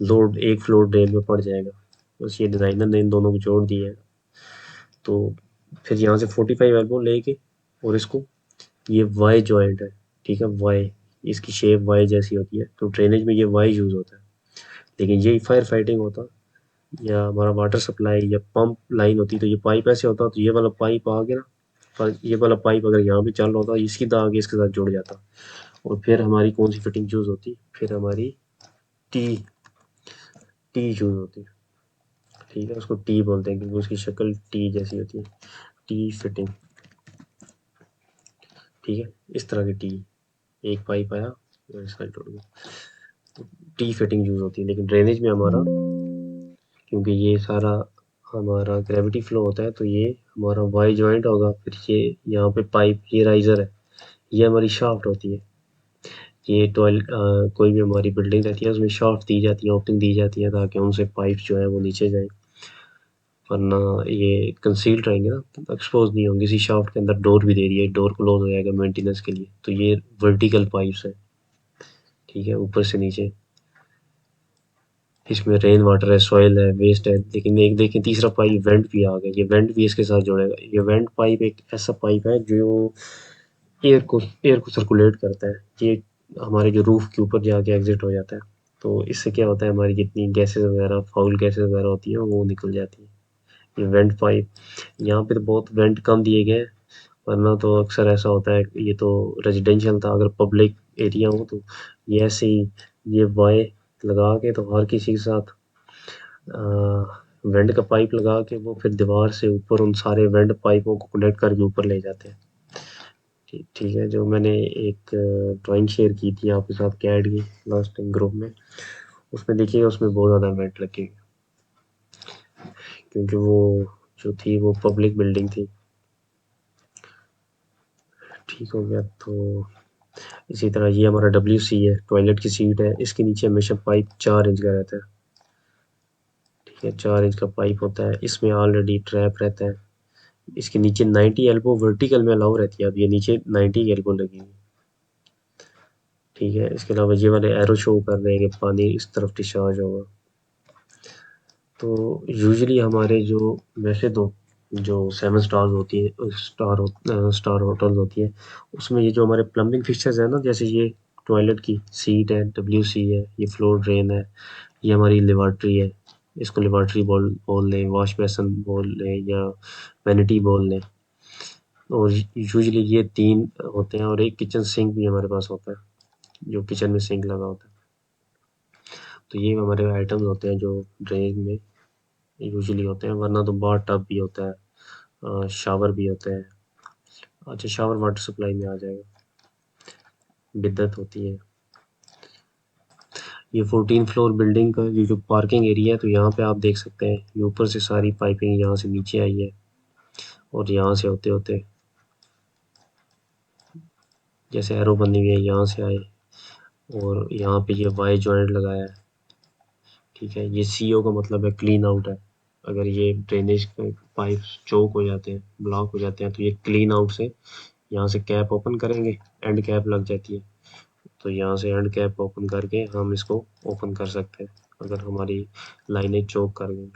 लोड एक फ्लोर ड्रेन में पड़ जाएगा, बस ये डिज़ाइनर ने इन दोनों को जोड़ दिया है। तो फिर यहाँ से 45 एल्बो लेके, और इसको, ये वाई जॉइंट है, ठीक है, वाई, इसकी शेप वाई जैसी होती है, तो ड्रेनेज में ये वाई यूज़ होता है। लेकिन यही फायर फाइटिंग होता, या हमारा वाटर सप्लाई या पंप लाइन होती, तो ये पाइप ऐसे होता, तो ये वाला पाइप आगे ना, पर ये वाला पाइप अगर यहाँ पे चल रहा होता, ये सीधा आगे इसके साथ जुड़ जाता, और फिर हमारी कौन सी फिटिंग यूज़ होती? फिर हमारी टी टी यूज़ होती। ठीक है, उसको टी बोलते हैं क्योंकि उसकी शक्ल टी जैसी होती है, टी फिटिंग। ठीक है, इस तरह की टी, एक पाइप आया और इसका टूट गया, तो टी फिटिंग यूज़ होती है। लेकिन ड्रेनेज में हमारा, क्योंकि ये सारा हमारा ग्रेविटी फ्लो होता है तो ये हमारा वाई जॉइंट होगा, फिर ये यहाँ पे पाइप, ये राइजर है, ये हमारी शाफ्ट होती है। ये कोई भी हमारी बिल्डिंग रहती है उसमें शाफ्ट दी जाती है, ओपनिंग दी जाती है ताकि उनसे पाइप जो है वो नीचे जाए, वरना ये कंसील्ड रहेंगे ना, एक्सपोज नहीं होंगे। इसी शाफ्ट के अंदर डोर भी दे रही है, डोर क्लोज हो जाएगा मेंटेनेंस के लिए। तो ये वर्टिकल पाइप्स है, ठीक है, ऊपर से नीचे। इसमें रेन वाटर है, सॉइल है, वेस्ट है। लेकिन एक देखें तीसरा पाइप वेंट भी आ गया, ये वेंट भी इसके साथ जुड़ेगा। ये वेंट पाइप एक ऐसा पाइप है जो एयर को सर्कुलेट करता है। ये हमारे जो रूफ के ऊपर जाके एग्जिट हो जाता है। तो इससे क्या होता है, हमारी जितनी गैसेस वगैरह, फाउल गैसेस वगैरह होती हैं वो निकल जाती हैं। ये वेंट पाइप, यहाँ पे तो बहुत वेंट कम दिए गए हैं, वरना तो अक्सर ऐसा होता है। ये तो रेजिडेंशियल था, अगर पब्लिक एरिया हो तो ये ऐसे ही ये वाई लगा के तो हर किसी के साथ वेंट का पाइप लगा के वो फिर दीवार से ऊपर उन सारे वेंट पाइपों को कनेक्ट करके ऊपर ले जाते हैं। ठीक है, जो मैंने एक ड्राइंग शेयर की थी आपके साथ कैड की लास्ट टाइम ग्रुप में, उसमें देखिए उसमें बहुत ज़्यादा वेंट लगे, क्योंकि वो जो थी वो पब्लिक बिल्डिंग थी। ठीक हो गया। तो इसी तरह ये हमारा WC है, टॉयलेट की सीट है, इसके नीचे हमेशा पाइप 4 इंच का रहता है। ठीक है, 4 इंच का पाइप होता है, इसमें ऑलरेडी ट्रैप रहता है। इसके नीचे 90 एल्बो वर्टिकल में अलाउ रहती है, अब ये नीचे 90 की एल्बो लगी हुई। ठीक है, इसके अलावा ये वाले एरो शो कर रहे हैं कि पानी इस तरफ डिस्चार्ज होगा। तो यूजुअली हमारे जो, वैसे तो जो 7 स्टार्स होती है, स्टार होटल्स होती है, उसमें ये जो हमारे प्लम्बिंग फिक्सचर्स है ना, जैसे ये टॉयलेट की सीट है, WC है, ये फ्लोर ड्रेन है, ये हमारी लेबॉर्ट्री है, इसको लेबॉर्ट्री बोल लें, वॉश बेसन बोल लें, या वैनिटी बोल लें। और यूजुअली ये 3 होते हैं, और एक किचन सिंक भी हमारे पास होता है, जो किचन में सिंक लगा होता है। तो ये हमारे आइटम्स होते हैं जो ड्रेन में यूजुअली होते हैं, वरना तो बाथ टब भी होता है, शावर भी होता है। अच्छा, शावर वाटर सप्लाई में आ जाएगा, बिद्दत होती है। ये 14 फ्लोर बिल्डिंग का ये जो पार्किंग एरिया है, तो यहाँ पे आप देख सकते हैं ये ऊपर से सारी पाइपिंग यहाँ से नीचे आई है, और यहाँ से होते होते जैसे एरो बनी हुई है यहाँ से आए, और यहाँ पे ये वाई जॉइंट लगाया है। ठीक है, ये CO का मतलब है क्लीन आउट है। अगर ये ड्रेनेज के पाइप चोक हो जाते हैं, ब्लॉक हो जाते हैं, तो ये क्लीन आउट से यहाँ से कैप ओपन करेंगे, एंड कैप लग जाती है, तो यहाँ से एंड कैप ओपन करके हम इसको ओपन कर सकते हैं अगर हमारी लाइनें चोक कर गई।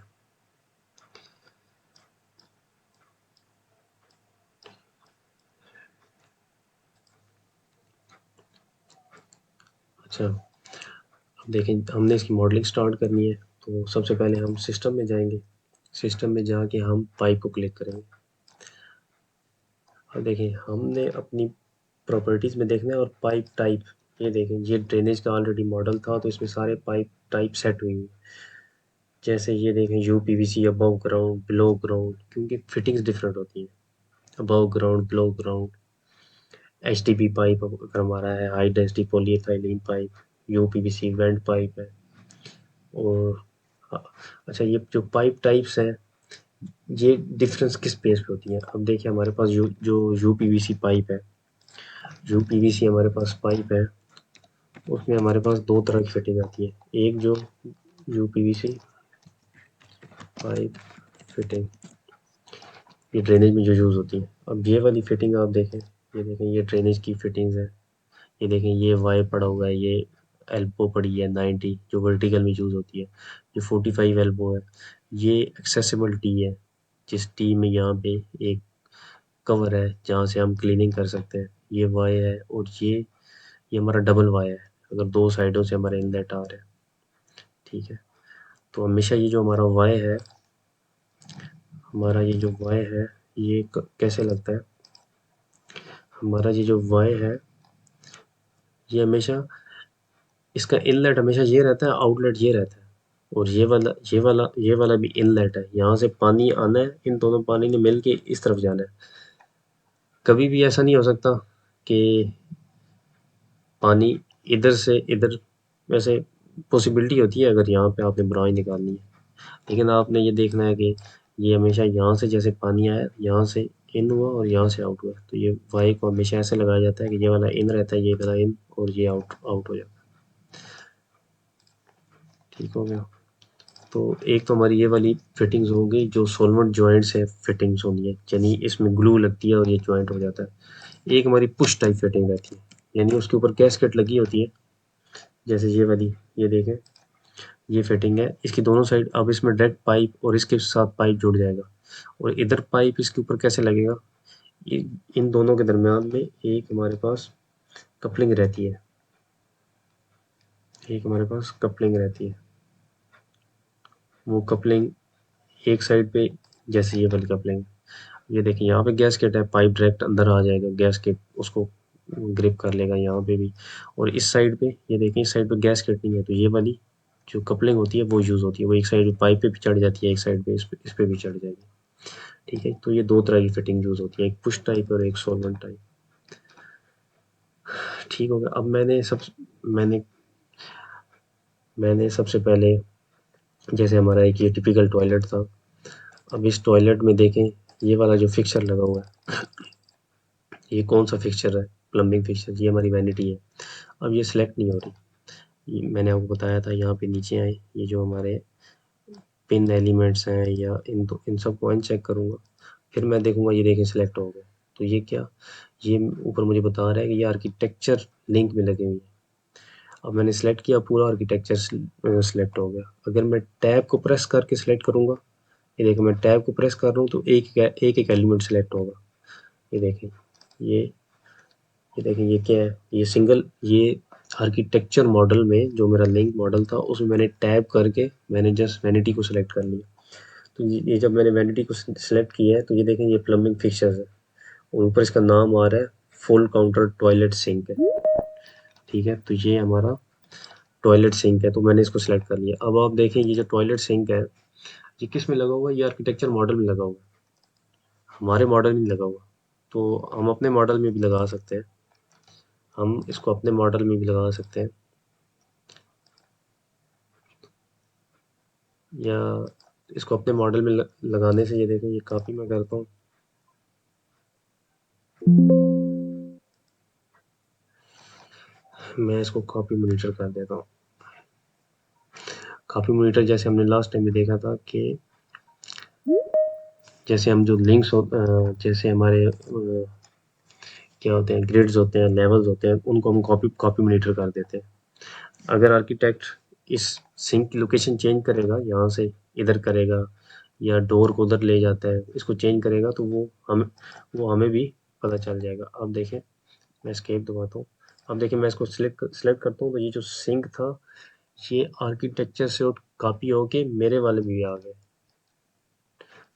अच्छा, अब देखें हमने इसकी मॉडलिंग स्टार्ट करनी है, तो सबसे पहले हम सिस्टम में जाएंगे। सिस्टम में जाके हम पाइप को क्लिक करेंगे। अब देखें हमने अपनी प्रॉपर्टीज़ में देखना है, और पाइप टाइप, ये देखें ये ड्रेनेज का ऑलरेडी मॉडल था, तो इसमें सारे पाइप टाइप सेट हुई हैं। जैसे ये देखें UPVC above ground, below ground, क्योंकि फिटिंग्स डिफरेंट होती हैं, above ground, below ground. HDPE pipe अगर हमारा है, high density polyethylene pipe, UPVC went pipe है। और अच्छा, ये जो पाइप टाइप्स हैं, ये डिफरेंस किस बेस पे होती है। अब देखिए हमारे पास जो UPVC पाइप है, UPVC हमारे पास पाइप है, उसमें हमारे पास 2 तरह की फिटिंग आती है। एक जो UPVC पाइप फिटिंग, ये ड्रेनेज में जो यूज़ होती है। अब ये वाली फिटिंग आप देखें, ये देखें ये ड्रेनेज की फिटिंग्स है। ये देखें ये वाई पड़ा हुआ है, ये एल्बो पड़ी है 90, जो वर्टिकल में यूज़ होती है। ये 45 एल्बो है, ये एक्सेसिबल टी है, जिस टी में यहाँ पे एक कवर है जहाँ से हम क्लीनिंग कर सकते हैं। ये वाई है, और ये हमारा डबल वाई है, अगर 2 साइडों से हमारे इनलेट आ रहे हैं। ठीक है, तो हमेशा ये जो हमारा वाई है, हमारा ये जो वाई है, ये कैसे लगता है, हमारा ये जो वाई है, ये हमेशा, इसका इनलेट हमेशा ये रहता है, आउटलेट ये रहता है। और ये वाला भी इनलेट है, यहाँ से पानी आना है, इन दोनों पानी ने मिल के इस तरफ जाना है। कभी भी ऐसा नहीं हो सकता कि पानी इधर से इधर, वैसे पॉसिबिलिटी होती है अगर यहाँ पे आपने ब्रांच निकालनी है, लेकिन आपने ये देखना है कि ये हमेशा यहाँ से जैसे पानी आया, यहाँ से इन हुआ और यहाँ से आउट हुआ, तो ये वाई को हमेशा ऐसे लगाया जाता है कि ये वाला इन रहता है, ये वाला इन, और ये आउट आउट हो जाता है। ठीक हो गया। तो एक तो हमारी ये वाली फिटिंग्स हो गई जो सॉल्वेंट जॉइंट से फिटिंग्स होनी है, यानी इसमें ग्लू लगती है और ये जॉइंट हो जाता है। एक हमारी पुश टाइप फिटिंग रहती है, यानी उसके ऊपर गैसकेट लगी होती है, जैसे ये वाली, ये देखें, ये फिटिंग है, इसकी दोनों साइड। अब इसमें डायरेक्ट पाइप और इसके साथ पाइप जुड़ जाएगा, और इधर पाइप इसके ऊपर कैसे लगेगा, ये इन दोनों के दरमियान में एक हमारे पास कपलिंग रहती है, एक हमारे पास कपलिंग रहती है। वो कपलिंग एक साइड पे, जैसे ये वाली कपलिंग, ये देखिए यहाँ पे गैसकेट है, पाइप डायरेक्ट अंदर आ जाएगा, गैसकेट उसको ग्रिप कर लेगा यहाँ पे भी। और इस साइड पे, ये देखिए इस साइड पे गैसकेट नहीं है, तो ये वाली जो कपलिंग होती है वो यूज़ होती है, वो एक साइड पाइप पे भी चढ़ जाती है, एक साइड पे इस पे भी चढ़ जाएगी। ठीक है, तो ये दो तरह की फिटिंग यूज़ होती है, एक पुश टाइप और एक सॉल्वेंट टाइप। ठीक हो गया। अब मैंने मैंने सबसे पहले, जैसे हमारा एक ये टिपिकल टॉयलेट था, अब इस टॉयलेट में देखें, ये वाला जो फिक्सर लगा हुआ है, ये कौन सा फिक्सचर है, प्लम्बिंग फिक्सचर, ये हमारी वैनिटी है। अब ये सिलेक्ट नहीं हो रही, मैंने आपको बताया था, यहाँ पे नीचे आए, ये जो हमारे पिन एलिमेंट्स हैं, या इन सबको अनचेक करूँगा, फिर मैं देखूँगा, ये देखिए सिलेक्ट हो गया। तो ये क्या, ये ऊपर मुझे बता रहा है कि ये आर्किटेक्चर लिंक में लगे हुए हैं। अब मैंने सेलेक्ट किया, पूरा आर्किटेक्चर सिलेक्ट हो गया। अगर मैं टैब को प्रेस करके सिलेक्ट करूँगा, ये देखो मैं टैब को प्रेस कर रहा हूँ तो एक एलिमेंट सेलेक्ट होगा। ये देखें, ये ये देखें, ये क्या है, ये सिंगल, ये आर्किटेक्चर मॉडल में जो मेरा लिंक मॉडल था, उसमें मैंने टैब करके मैंने जस्ट वैनिटी को सिलेक्ट कर लिया। तो ये जब मैंने वैनिटी को सिलेक्ट किया है, तो ये देखें, ये प्लम्बिंग फिक्सचर्स है, और ऊपर इसका नाम आ रहा है फुल काउंटर टॉयलेट सिंक है। ठीक है, तो ये हमारा टॉयलेट सिंक है, तो मैंने इसको सिलेक्ट कर लिया। अब आप देखें, ये जो टॉयलेट सिंक है, ये किस में लगा हुआ है, ये आर्किटेक्चर मॉडल में लगा हुआ है, हमारे मॉडल में लगा हुआ। तो हम अपने मॉडल में भी लगा सकते हैं, हम इसको अपने मॉडल में भी लगा सकते हैं, या इसको अपने मॉडल में लगाने से, ये देखें, ये कॉपी मैं करता हूँ, मैं इसको कॉपी मॉनिटर कर देता हूँ। कॉपी मॉनिटर जैसे हमने लास्ट टाइम में देखा था कि जैसे हम जो लिंक्स जैसे हमारे क्या होते हैं, ग्रिड्स होते हैं, लेवल्स होते हैं, उनको हम कॉपी कॉपी मॉनिटर कर देते हैं। अगर आर्किटेक्ट इस सिंक की लोकेशन चेंज करेगा, यहाँ से इधर करेगा, या डोर को उधर ले जाता है, इसको चेंज करेगा, तो वो हमें भी पता चल जाएगा। अब देखें, मैं एस्केप दबाता हूँ। अब देखिए, मैं इसको सिलेक्ट करता हूँ, तो ये जो सिंक था, ये आर्किटेक्चर से कॉपी होके मेरे वाले में भी आ गया,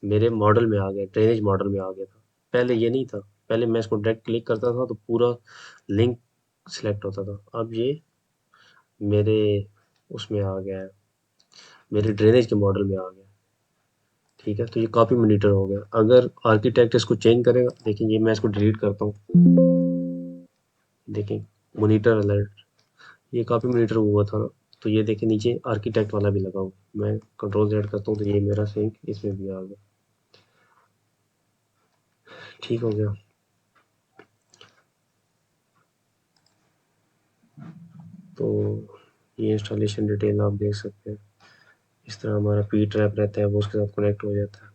मेरे मॉडल में आ गया, ड्रेनेज मॉडल में आ गया था। पहले ये नहीं था, पहले मैं इसको डायरेक्ट क्लिक करता था तो पूरा लिंक सिलेक्ट होता था। अब ये मेरे उसमें आ गया है, मेरे ड्रेनेज के मॉडल में आ गया। ठीक है, तो ये कॉपी मॉनिटर हो गया। अगर आर्किटेक्ट इसको चेंज करेगा, देखिए ये मैं इसको डिलीट करता हूँ, देखिए मॉनिटर अलर्ट, ये कॉपी मॉनिटर हुआ था ना, तो ये देखिए नीचे आर्किटेक्ट वाला भी लगा हुआ, मैं कंट्रोल Z करता हूँ तो ये मेरा सिंक इसमें भी आ गया। ठीक हो गया। तो ये इंस्टॉलेशन डिटेल आप देख सकते हैं, इस तरह हमारा पी ट्रैप रहता है, वो उसके साथ कनेक्ट हो जाता है।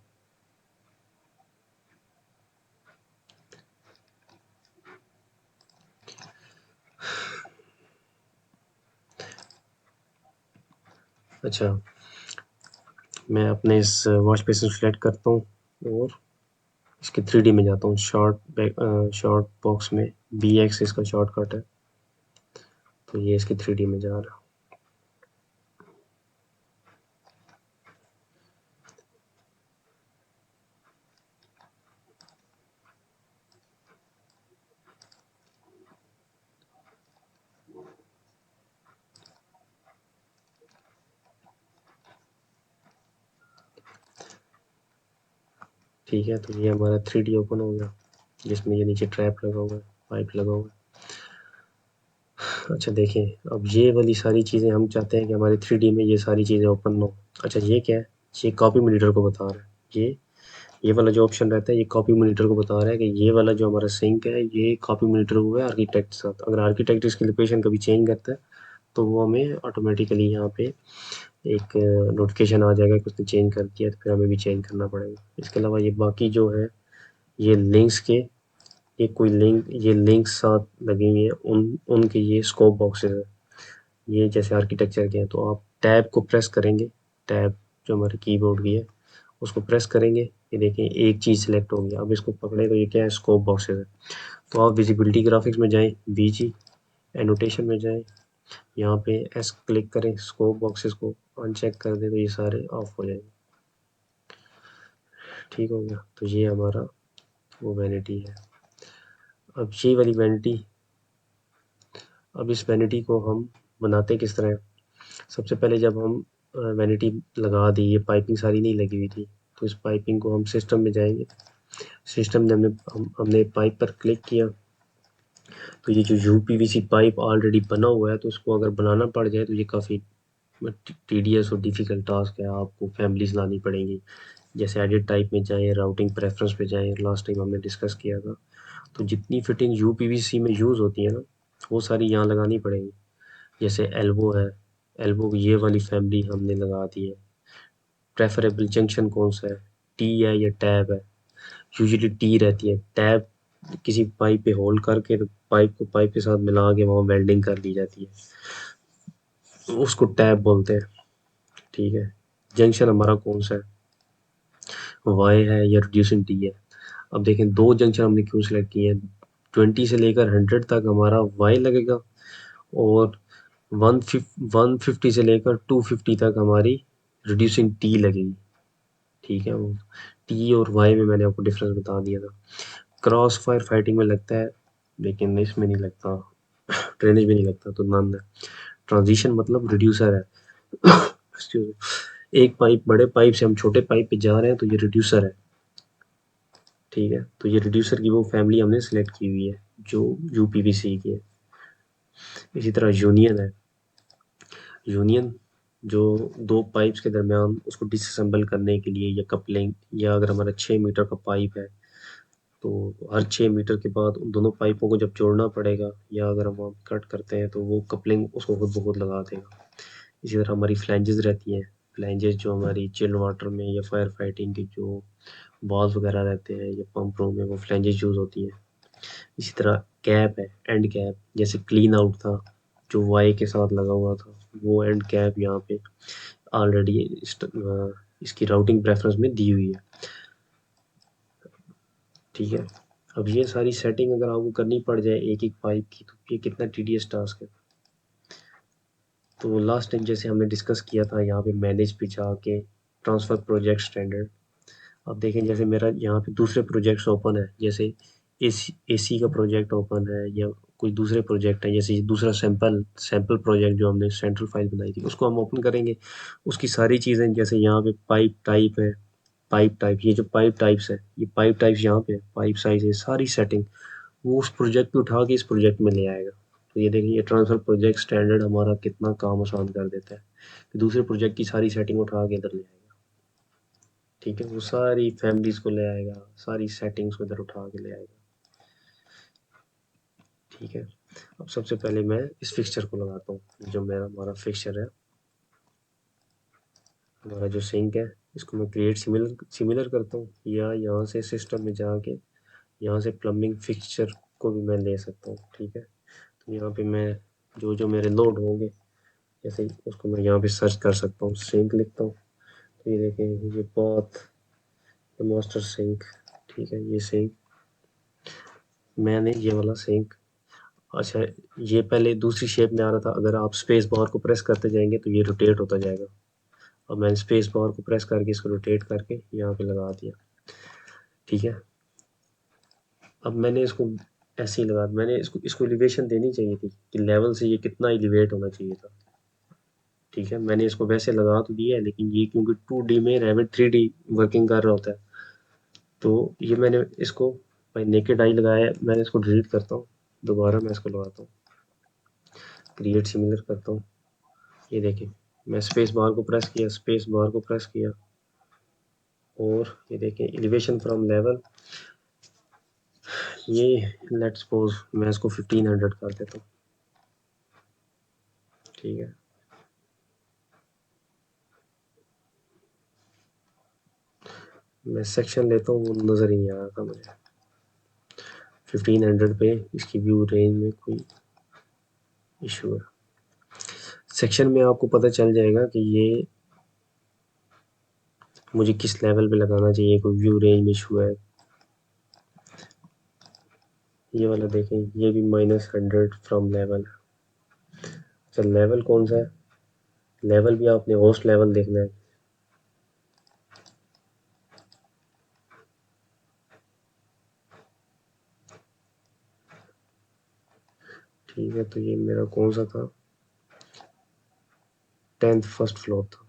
अच्छा, मैं अपने इस वॉश बेसिन सेलेक्ट करता हूँ और इसके 3D में जाता हूँ, शॉर्ट बॉक्स में BX इसका शॉर्टकट है, तो ये इसके 3D में जा रहा है। ठीक है, तो ये हमारा 3D ओपन हो गया, जिसमें ये नीचे ट्रैप लगा हुआ है, पाइप लगा हुआ है। अच्छा देखें, अब ये वाली सारी चीज़ें हम चाहते हैं कि हमारे 3D में ये सारी चीज़ें ओपन हो। अच्छा, ये क्या है, ये कॉपी मॉनिटर को बता रहा है, ये वाला जो ऑप्शन रहता है ये कॉपी मॉनिटर को बता रहा है कि ये वाला जो हमारा सिंक है ये कॉपी मॉनिटर हुआ है आर्किटेक्ट के साथ। अगर आर्किटेक्ट इसकी लोकेशन कभी चेंज करता है तो वो हमें ऑटोमेटिकली यहाँ पे एक नोटिफिकेशन आ जाएगा कि उसने चेंज कर दिया, तो फिर हमें भी चेंज करना पड़ेगा। इसके अलावा ये बाकी जो है ये लिंक्स के ये लिंक साथ लगे हुए हैं उनके ये स्कोप बॉक्सेस है। ये जैसे आर्किटेक्चर के हैं तो आप टैब को प्रेस करेंगे, टैब जो हमारे कीबोर्ड की है उसको प्रेस करेंगे, ये देखें एक चीज़ सेलेक्ट हो गया। अब इसको पकड़े तो ये क्या है, स्कोप बॉक्सेस है। तो आप विजिबिलिटी ग्राफिक्स में जाएं, बीजी एनोटेशन में जाएं, यहाँ पे एस क्लिक करें, स्कोप बॉक्सेस को अनचेक कर दें तो ये सारे ऑफ हो जाएंगे। ठीक हो गया, तो ये हमारा वो वैनिटी है। अब ये वाली वैनिटी, अब इस वैनिटी को हम बनाते किस तरह हैं? सबसे पहले जब हम वैनिटी लगा दी, ये पाइपिंग सारी नहीं लगी हुई थी, तो इस पाइपिंग को हम सिस्टम में जाएंगे। सिस्टम में हमने पाइप पर क्लिक किया तो ये जो यूपीवीसी पाइप ऑलरेडी बना हुआ है तो उसको अगर बनाना पड़ जाए तो ये काफ़ी टीडियस और डिफ़िकल्ट टास्क है, आपको फैमिलीज लानी पड़ेंगी। जैसे एडिट टाइप में जाएं, राउटिंग प्रेफरेंस पे जाएं, लास्ट टाइम हमने डिस्कस किया था। तो जितनी फिटिंग यूपीवीसी में यूज़ होती है ना वो सारी यहाँ लगानी पड़ेगी। जैसे एल्बो है, एल्बो ये वाली फैमिली हमने लगा दी है। प्रेफरेबल जंक्शन कौन सा है, टी है या टैब है? यूजुअली टी रहती है। टैब किसी पाइप पे होल्ड करके तो पाइप को पाइप के साथ मिला के वहाँ वेल्डिंग कर दी जाती है, उसको टैब बोलते हैं। ठीक है, जंक्शन हमारा कौन सा है, वाई है या रिड्यूसिंग टी है? अब देखें दो जंक्शन हमने क्यों सिलेक्ट किए हैं, 20 से लेकर 100 तक हमारा वाई लगेगा और 150 से लेकर 250 तक हमारी रिड्यूसिंग टी लगेगी। ठीक है, वो टी और वाई में मैंने आपको डिफरेंस बता दिया था। क्रॉस फायर फाइटिंग में लगता है लेकिन इसमें नहीं लगता, ड्रेनेज में नहीं लगता, तो नन है। ट्रांजिशन मतलब रिड्यूसर है। Excuse me। एक पाइप बड़े पाइप से हम छोटे पाइप पे जा रहे हैं तो ये रिड्यूसर है। ठीक है, तो ये रिड्यूसर की वो फैमिली हमने सेलेक्ट की हुई है जो यूपीवीसी की है। इसी तरह यूनियन है, यूनियन जो दो पाइप्स के दरमियान उसको डिसअसेंबल करने के लिए या कपलिंग, या अगर हमारा 6 मीटर का पाइप है तो हर 6 मीटर के बाद उन दोनों पाइपों को जब जोड़ना पड़ेगा, या अगर हम वहाँ कट करते हैं तो वो कपलिंग उसको खुद ब खुद लगा देगा। इसी तरह हमारी फ्लैंजेस रहती हैं, फ्लैंजेस जो हमारी चिल्ड वाटर में या फायर फाइटिंग के जो वाल्व वगैरह रहते हैं या पंप रूम में वो फ्लैंजेस यूज़ होती हैं। इसी तरह कैप है, एंड कैप, जैसे क्लीन आउट था जो वाई के साथ लगा हुआ था, वो एंड कैप यहाँ पे ऑलरेडी इसकी राउटिंग प्रेफरेंस में दी हुई है। ठीक है, अब ये सारी सेटिंग अगर आपको करनी पड़ जाए एक एक पाइप की तो ये कितना टीडियस टास्क है। तो लास्ट टाइम जैसे हमने डिस्कस किया था यहाँ पे मैनेज पे जाके ट्रांसफ़र प्रोजेक्ट स्टैंडर्ड। अब देखें जैसे मेरा यहाँ पे दूसरे प्रोजेक्ट्स ओपन है, जैसे एसी का प्रोजेक्ट ओपन है या कोई दूसरे प्रोजेक्ट है, जैसे दूसरा सैंपल प्रोजेक्ट जो हमने सेंट्रल फाइल बनाई थी उसको हम ओपन करेंगे। उसकी सारी चीज़ें जैसे यहाँ पे पाइप टाइप है, पाइप टाइप, ये जो पाइप टाइप्स है ये पाइप टाइप्स यहाँ पे पाइप साइज है, सारी सेटिंग वो उस प्रोजेक्ट पे उठा के इस प्रोजेक्ट में ले आएगा। तो ये देखिए ये ट्रांसफर प्रोजेक्ट स्टैंडर्ड हमारा कितना काम आसान कर देता है कि दूसरे प्रोजेक्ट की सारी सेटिंग उठा के इधर ले आएगा। ठीक है, वो सारी फैमिलीज को ले आएगा, सारी सेटिंग्स को इधर उठा के ले आएगा। ठीक है, अब सबसे पहले मैं इस फिक्सचर को लगाता हूँ, जो मेरा हमारा फिक्सचर है, हमारा जो सिंक है इसको मैं क्रिएट सिमिलर करता हूँ, या यहाँ से सिस्टम में जाके यहाँ से प्लम्बिंग फिक्सचर को भी मैं ले सकता हूँ। ठीक है, तो यहाँ पे मैं जो जो मेरे नोड होंगे जैसे उसको मैं यहाँ पे सर्च कर सकता हूँ, सिंक लिखता हूँ तो ये देखें ये बहुत मास्टर सिंक। ठीक है, ये सिंक मैंने ये वाला सिंक, अच्छा ये पहले दूसरी शेप में आ रहा था, अगर आप स्पेस बार को प्रेस करते जाएंगे तो ये रोटेट होता जाएगा। अब मैंने स्पेस बार को प्रेस करके इसको रोटेट करके यहाँ पे लगा दिया। ठीक है, अब मैंने इसको ऐसे ही लगा, मैंने इसको इसको एलिवेशन देनी चाहिए थी कि लेवल से ये कितना एलिवेट होना चाहिए था। ठीक है, मैंने इसको वैसे लगा तो दिया है लेकिन ये क्योंकि 2D में रेविट 3D वर्किंग कर रहा होता है तो ये मैंने इसको भाई नेकेड आई लगाया है, मैंने इसको डिलीट करता हूँ, दोबारा मैं इसको लगाता हूँ, क्रिएट सिमिलर करता हूँ। ये देखिए मैं स्पेस बार को प्रेस किया, स्पेस बार को प्रेस किया और ये देखें एलिवेशन फ्रॉम लेवल, ये लेट्स सपोज मैं इसको 1500 कर देता हूँ, ठीक है। मैं सेक्शन लेता हूँ, वो नज़र ही नहीं आ रहा था मुझे। 1500 पे इसकी व्यू रेंज में कोई इशू है। सेक्शन में आपको पता चल जाएगा कि ये मुझे किस लेवल पे लगाना चाहिए, कोई व्यू रेंज में इशू है। ये वाला देखें, ये भी -100 फ्रॉम लेवल। अच्छा लेवल कौन सा है? लेवल भी आपने होस्ट लेवल देखना है। ठीक है, तो ये मेरा कौन सा था? 10th फर्स्ट फ्लोर था।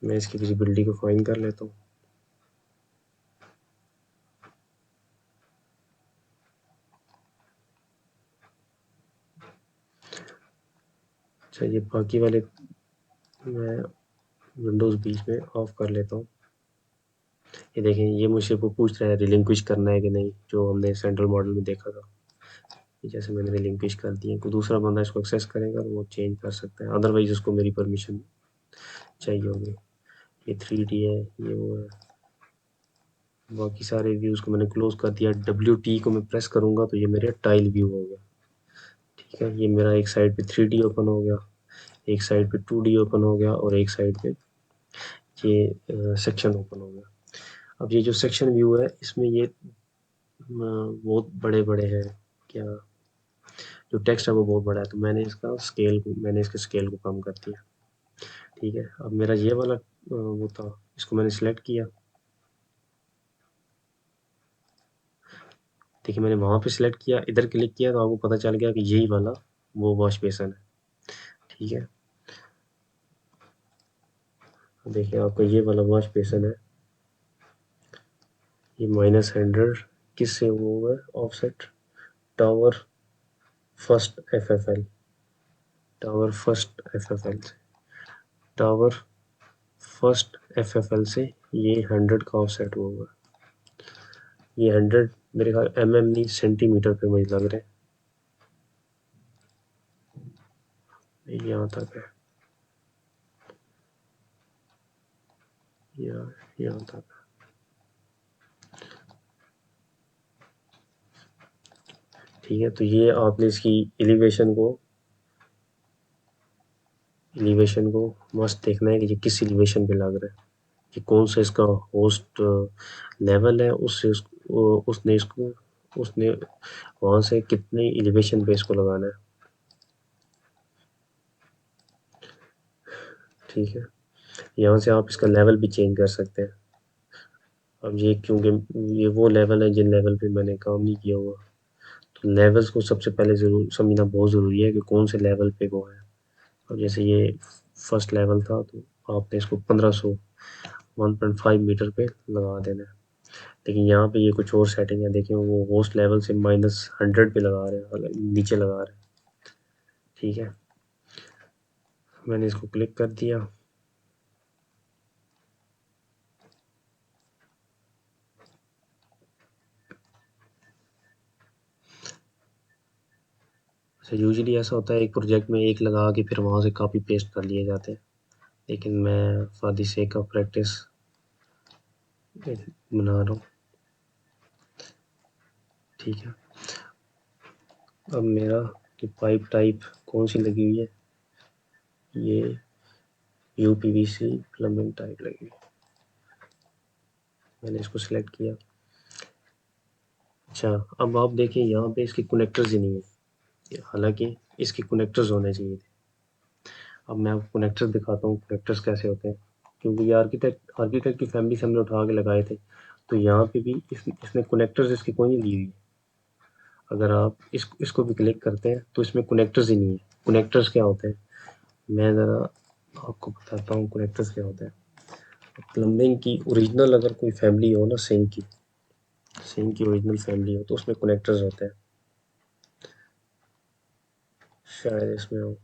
मैं इसकी विजिबिलिटी को फाइन कर लेता हूँ। अच्छा ये बाकी वाले मैं विंडोज़ 20 में ऑफ कर लेता हूँ। ये देखें, ये मुझसे वो पूछ रहा है रिलिंक्विश करना है कि नहीं, जो हमने सेंट्रल मॉडल में देखा था। जैसे मैंने रिलिंक्विश कर दिया, कोई दूसरा बंदा इसको एक्सेस करेगा तो वो चेंज कर सकता है, अदरवाइज उसको मेरी परमिशन चाहिए होगी। ये 3D है, ये वो है। बाकी सारे व्यूज़ को मैंने क्लोज कर दिया। WT को मैं प्रेस करूँगा तो ये मेरे टाइल व्यू हो गया, ठीक है। ये मेरा एक साइड पे 3D ओपन हो गया, एक साइड पे 2D ओपन हो गया, और एक साइड पे ये सेक्शन ओपन हो गया। अब ये जो सेक्शन व्यू है, इसमें ये बहुत बड़े बड़े हैं क्या, जो टेक्स्ट है वो बहुत बड़ा है, तो मैंने इसके स्केल को कम कर दिया, ठीक है। अब मेरा ये वाला वो था, इसको मैंने सिलेक्ट किया। देखिए मैंने वहाँ पे सिलेक्ट किया, इधर क्लिक किया तो आपको पता चल गया कि यही वाला वो वॉश बेसन है, ठीक है। देखिए आपका ये वाला वॉश बेसन है, ये -100 किससे वो हुआ है offset? Tower first FFL, tower first FFL से, टावर फर्स्ट FFL से ये 100 का ऑफसेट हुआ हुआ है। ये 100 मेरे ख्याल नहीं सेंटीमीटर पे मुझे लग रहा है, यहाँ तक है, यहाँ तक। ठीक है, तो ये आपने इसकी एलिवेशन को मस्त देखना है कि ये किस एलिवेशन पे लग रहा है, कि कौन सा इसका होस्ट लेवल है, उसने वहाँ से कितने एलिवेशन पे इसको लगाना है, ठीक है। यहाँ से आप इसका लेवल भी चेंज कर सकते हैं। अब ये क्योंकि ये वो लेवल है जिन लेवल पे मैंने काम नहीं किया हुआ, तो लेवल्स को सबसे पहले ज़रूर समझना बहुत ज़रूरी है कि कौन से लेवल पे वो है। अब जैसे ये फर्स्ट लेवल था, तो आपने इसको 1500 1.5 मीटर पे लगा देना है। लेकिन यहाँ पे ये कुछ और सेटिंग है, देखिए वो होस्ट लेवल से -100 पे लगा रहे हैं, नीचे लगा रहे हैं, ठीक है। मैंने इसको क्लिक कर दिया। अच्छा यूजुअली ऐसा होता है एक प्रोजेक्ट में एक लगा के फिर वहाँ से कॉपी पेस्ट कर लिए जाते हैं, लेकिन मैं for the sake of practice बना रहा हूँ, ठीक है। अब मेरा कि पाइप टाइप कौन सी लगी हुई है, ये UPVC प्लम्बिंग टाइप लगी हुई है। मैंने इसको सिलेक्ट किया। अच्छा अब आप देखिए यहाँ पे इसके कनेक्टर्स ही नहीं है, हालांकि इसके कनेक्टर्स होने चाहिए थे। अब मैं आपको कनेक्टर्स दिखाता हूँ, कनेक्टर्स कैसे होते हैं, क्योंकि ये आर्किटेक्ट की फैमिली से हमने उठा के लगाए थे, तो यहाँ पे भी इसने कनेक्टर्स इसकी कोई नहीं ली हुई है। अगर आप इसको भी क्लिक करते हैं तो इसमें कनेक्टर्स ही नहीं है। कनेक्टर्स क्या होते हैं, मैं ज़रा आपको बताता हूँ कनेक्टर्स क्या होते हैं। प्लम्बिंग की ओरिजिनल अगर कोई फैमिली हो ना, सिंक की ओरिजिनल फैमिली हो, तो उसमें कनेक्टर्स होते हैं। शायद इसमें हो,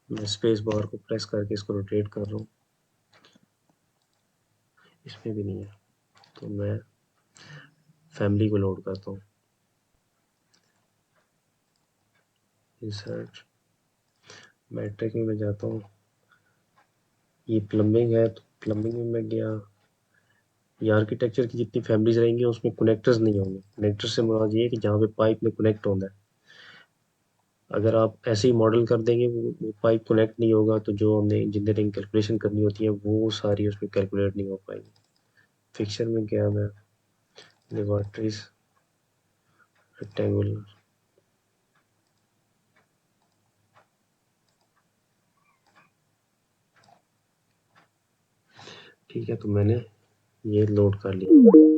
मैं स्पेस बार को प्रेस करके इसको रोटेट कर रहा हूँ। इसमें भी नहीं है, तो मैं फैमिली को लोड करता हूँ। इंसर्ट मैट्रिक में मैं जाता हूँ, ये प्लम्बिंग है तो प्लम्बिंग में मैं गया। ये आर्किटेक्चर की जितनी फैमिलीज रहेंगी उसमें कनेक्टर्स नहीं होंगे। कनेक्टर से मुराद ये है कि जहाँ पे पाइप में कनेक्ट होना है, अगर आप ऐसे ही मॉडल कर देंगे वो पाइप कनेक्ट नहीं होगा, तो जो हमने इंजीनियरिंग कैलकुलेशन करनी होती है वो सारी उसमें कैलकुलेट नहीं हो पाएगी। फिक्सर में गया मैं, लेबॉर्ट्रीज रेक्टेंगुलर, ठीक है, तो मैंने ये लोड कर लिया।